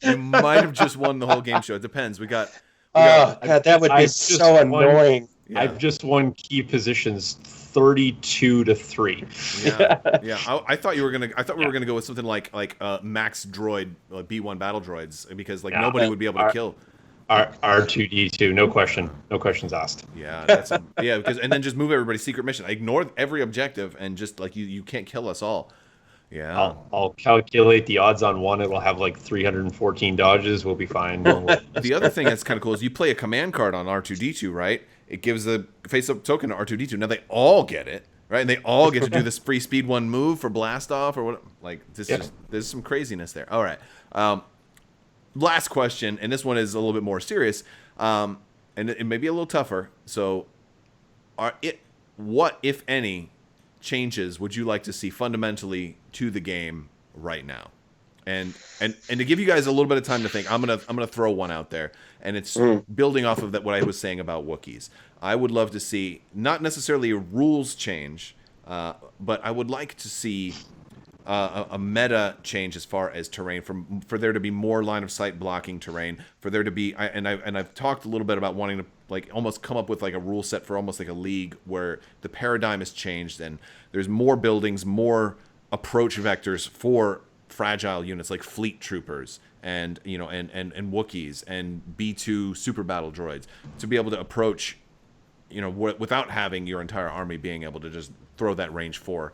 You might have just won the whole game show. It depends. We got Oh, God, that would be I've so just won- annoying. Yeah. I've just won key positions 32-3. Yeah. I thought we were gonna go with something like max droid, like B1 battle droids, because nobody would be able to kill. R2D2, no questions asked. Yeah, because and then just move everybody's secret mission. I ignored every objective and just like you can't kill us all. Yeah. I'll calculate the odds on one. It'll have like 314 dodges. We'll be fine. The other thing that's kind of cool is you play a command card on R2D2, right? It gives a face-up token to R2D2. Now they all get it, right? And they all get to do this free speed 1 move for blast off or what? Like there's some craziness there. All right. Last question, and this one is a little bit more serious, and it may be a little tougher. So, what, if any, changes would you like to see fundamentally to the game right now? And to give you guys a little bit of time to think, I'm gonna throw one out there, and it's building off of what I was saying about Wookiees. I would love to see not necessarily a rules change, but I would like to see a meta change as far as terrain, for there to be more line of sight blocking terrain, for there to be I've talked a little bit about wanting to like almost come up with like a rule set for almost like a league where the paradigm has changed and there's more buildings, more approach vectors for fragile units like fleet troopers and and Wookiees and B2 super battle droids to be able to approach without having your entire army being able to just throw that range 4,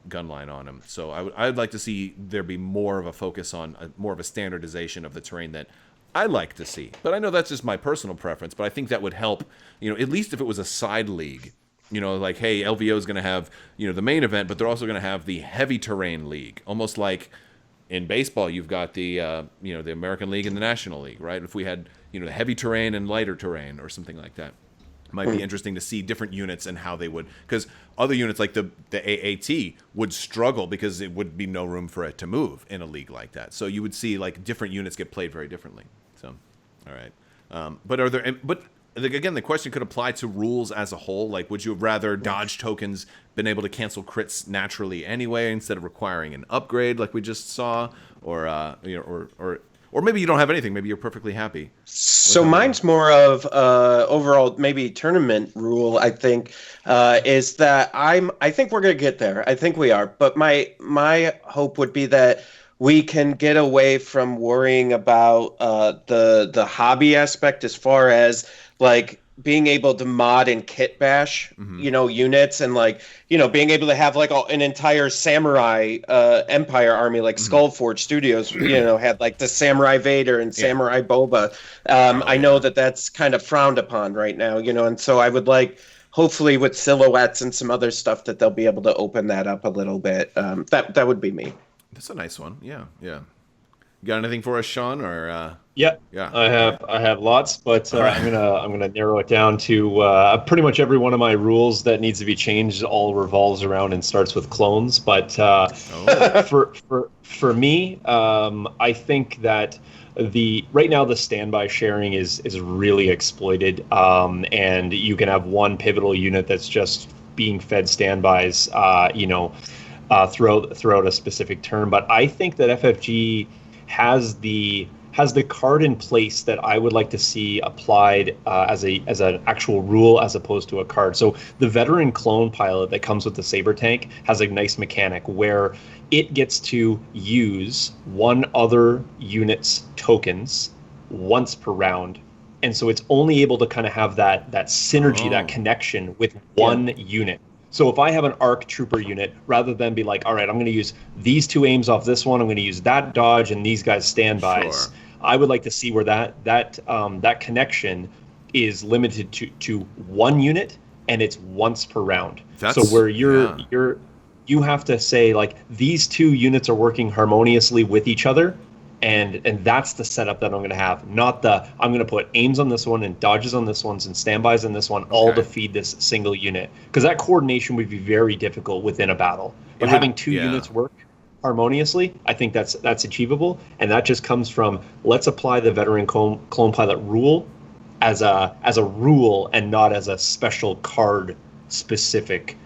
gun line on them. So I'd like to see there be more of a focus on more of a standardization of the terrain that I like to see. But I know that's just my personal preference, but I think that would help, at least if it was a side league, like, hey, LVO is going to have, the main event, but they're also going to have the heavy terrain league, almost like in baseball, you've got the, the American League and the National League, right? If we had, the heavy terrain and lighter terrain or something like that. It might be interesting to see different units and how they would, because other units like the AAT would struggle because it would be no room for it to move in a league like that. So you would see like different units get played very differently. So, all right. But again, the question could apply to rules as a whole. Like, would you have rather dodge tokens been able to cancel crits naturally anyway instead of requiring an upgrade like we just saw, or maybe you don't have anything. Maybe you're perfectly happy. So mine's more of overall maybe tournament rule. I think is that I think we're gonna get there. I think we are. But my hope would be that we can get away from worrying about the hobby aspect as far as like being able to mod and kit bash, units, and like, being able to have like an entire samurai empire army, like Skullforge Studios, had like the Samurai Vader and Samurai Boba. I know that's kind of frowned upon right now, and so I would like, hopefully with silhouettes and some other stuff, that they'll be able to open that up a little bit. That would be me. That's a nice one. Yeah. You got anything for us, Shawn? Or yeah. I have lots, but right. I'm gonna narrow it down to pretty much every one of my rules that needs to be changed all revolves around and starts with clones. But for me, I think that right now the standby sharing is really exploited, and you can have one pivotal unit that's just being fed standbys, throughout a specific turn. But I think that FFG has the card in place that I would like to see applied as an actual rule as opposed to a card. So the veteran clone pilot that comes with the Saber tank has a nice mechanic where it gets to use one other unit's tokens once per round. And so it's only able to kind of have that synergy, that connection with one unit. So if I have an ARC trooper unit, rather than be like, all right, I'm going to use these 2 aims off this one, I'm going to use that dodge and these guys standbys. Sure. I would like to see where that connection is limited to one unit, and it's once per round. So where you have to say like these 2 units are working harmoniously with each other. And that's the setup that I'm going to have, not I'm going to put aims on this one and dodges on this one and standbys on this one, all to feed this single unit. Because that coordination would be very difficult within a battle. But having 2 units work harmoniously, I think that's achievable. And that just comes from, let's apply the veteran clone pilot rule as a rule and not as a special card specific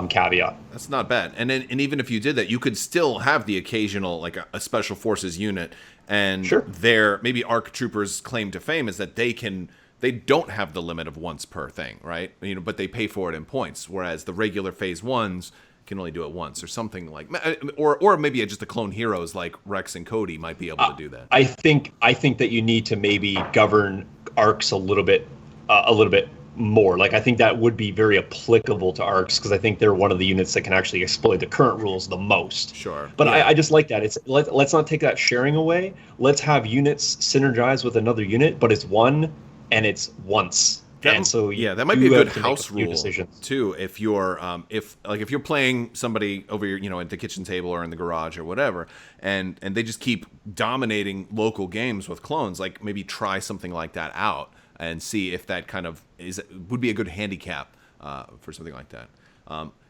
caveat. That's not bad. And even if you did that, you could still have the occasional, like a special forces unit. And their maybe ARC troopers' claim to fame is that they don't have the limit of once per thing, right? But they pay for it in points, whereas the regular phase 1s can only do it once or something like, or maybe just the clone heroes like Rex and Cody might be able to do that. I think that you need to maybe govern ARCs a little bit more. Like, I think that would be very applicable to ARCs because I think they're one of the units that can actually exploit the current rules the most. Sure. But I just like that. Let's not take that sharing away. Let's have units synergize with another unit, but it's one and it's once. That might be a good house rule too. If you're if you're playing somebody over your at the kitchen table or in the garage or whatever, and they just keep dominating local games with clones, like maybe try something like that out and see if that kind of would be a good handicap for something like that.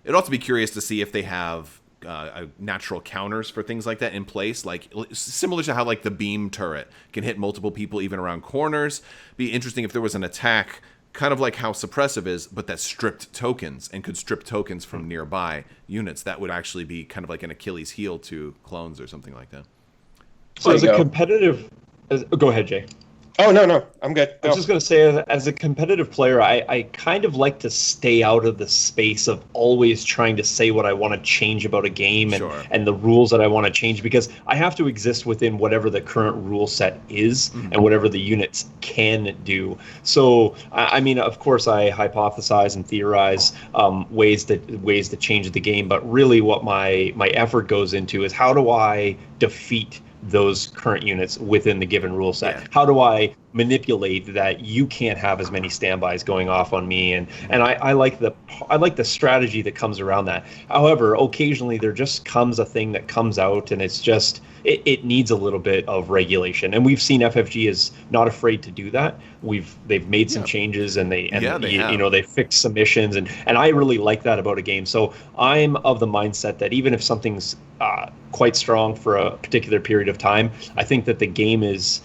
It'd also be curious to see if they have natural counters for things like that in place, like similar to how like the beam turret can hit multiple people even around corners. Be interesting if there was an attack kind of like how suppressive is, but that stripped tokens and could strip tokens from nearby units. That would actually be kind of like an Achilles heel to clones or something like that. So as a competitive, go ahead, Jay. Oh, no, I'm good. I was just going to say, as a competitive player, I kind of like to stay out of the space of always trying to say what I want to change about a game Sure. and the rules that I want to change, because I have to exist within whatever the current rule set is and whatever the units can do. So, I mean, of course, I hypothesize and theorize ways to change the game, but really what my effort goes into is how do I defeat those current units within the given rule set? Yeah. How do I manipulate that you can't have as many standbys going off on me? And I like the strategy that comes around that. However, occasionally there just comes a thing that comes out, and it's just it needs a little bit of regulation. And we've seen FFG is not afraid to do that. They've made some changes, and they fix some missions, and I really like that about a game. So I'm of the mindset that even if something's quite strong for a particular period of time, I think that the game is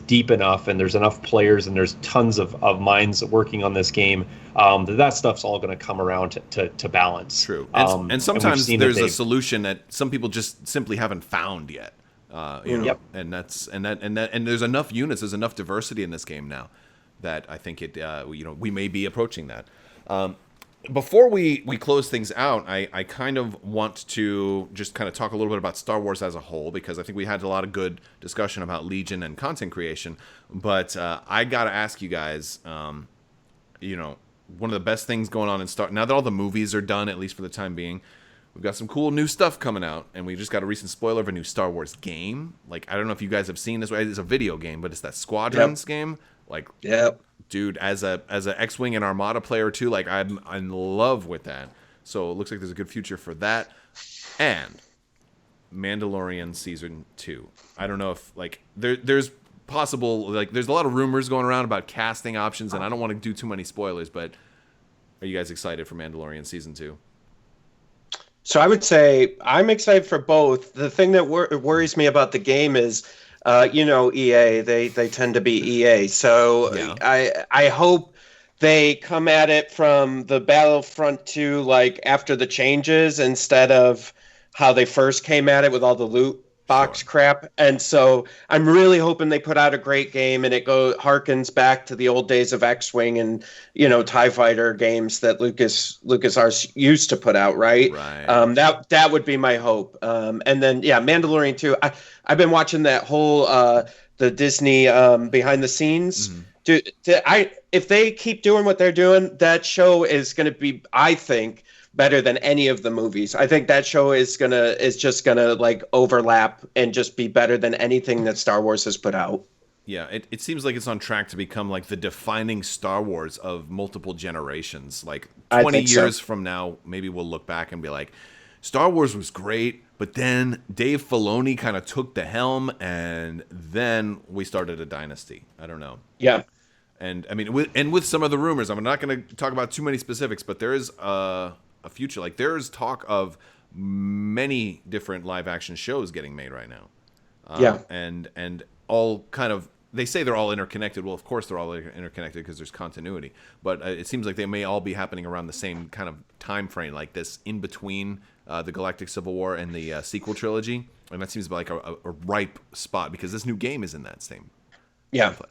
deep enough, and there's enough players, and there's tons of minds working on this game, that stuff's all going to come around to balance. True. And sometimes and there's a solution that some people just simply haven't found yet. Yep. And there's enough units, there's enough diversity in this game now that I think we may be approaching that. Before we close things out, I kind of want to just kind of talk a little bit about Star Wars as a whole, because I think we had a lot of good discussion about Legion and content creation. But I got to ask you guys, one of the best things going on in now that all the movies are done, at least for the time being, we've got some cool new stuff coming out, and we just got a recent spoiler of a new Star Wars game. Like, I don't know if you guys have seen this. It's a video game, but it's that Squadrons game. Like, dude, as a X-Wing and Armada player too, like I'm in love with that. So it looks like there's a good future for that. And Mandalorian season 2. I don't know if there's possible, there's a lot of rumors going around about casting options, and I don't want to do too many spoilers, but are you guys excited for Mandalorian season 2? So I would say I'm excited for both. The thing that worries me about the game is, EA, they tend to be EA. So yeah. I hope they come at it from the Battlefront 2, after the changes, instead of how they first came at it with all the loot box crap. And so I'm really hoping they put out a great game, and it harkens back to the old days of X-Wing and TIE Fighter games that LucasArts used to put out, right? That would be my hope. And then Mandalorian 2. I've been watching that whole the Disney behind the scenes. Dude, if they keep doing what they're doing, that show is going to be, I think, better than any of the movies. I think that show is just gonna overlap and just be better than anything that Star Wars has put out. Yeah, it seems like it's on track to become the defining Star Wars of multiple generations. 20 years from now, maybe we'll look back and be like, Star Wars was great, but then Dave Filoni kind of took the helm, and then we started a dynasty. I don't know. Yeah. And I mean, with some of the rumors, I'm not going to talk about too many specifics, but there is a future. There's talk of many different live action shows getting made right now. And all kind of, they say they're all interconnected. Well, of course they're all interconnected because there's continuity. But it seems like they may all be happening around the same kind of time frame, like this in between the Galactic Civil War and the sequel trilogy. And that seems like a ripe spot, because this new game is in that same template.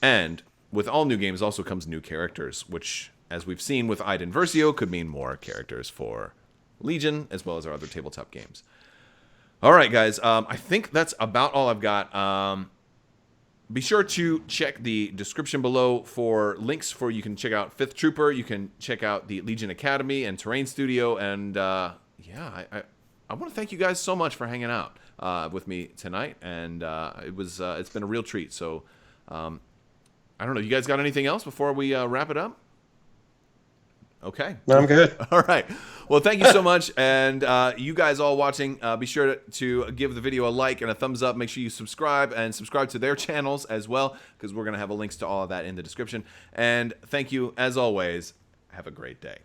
And with all new games also comes new characters, which, as we've seen with Iden Versio, could mean more characters for Legion, as well as our other tabletop games. All right, guys. I think that's about all I've got. Be sure to check the description below for links for you can check out 5th Trooper. You can check out the Legion Academy and Terrain Studio. And I want to thank you guys so much for hanging out with me tonight. And it's been a real treat. So I don't know. You guys got anything else before we wrap it up? Okay. No, I'm good. All right. Well, thank you so much. And you guys all watching, be sure to give the video a like and a thumbs up. Make sure you subscribe to their channels as well, because we're going to have links to all of that in the description. And thank you, as always. Have a great day.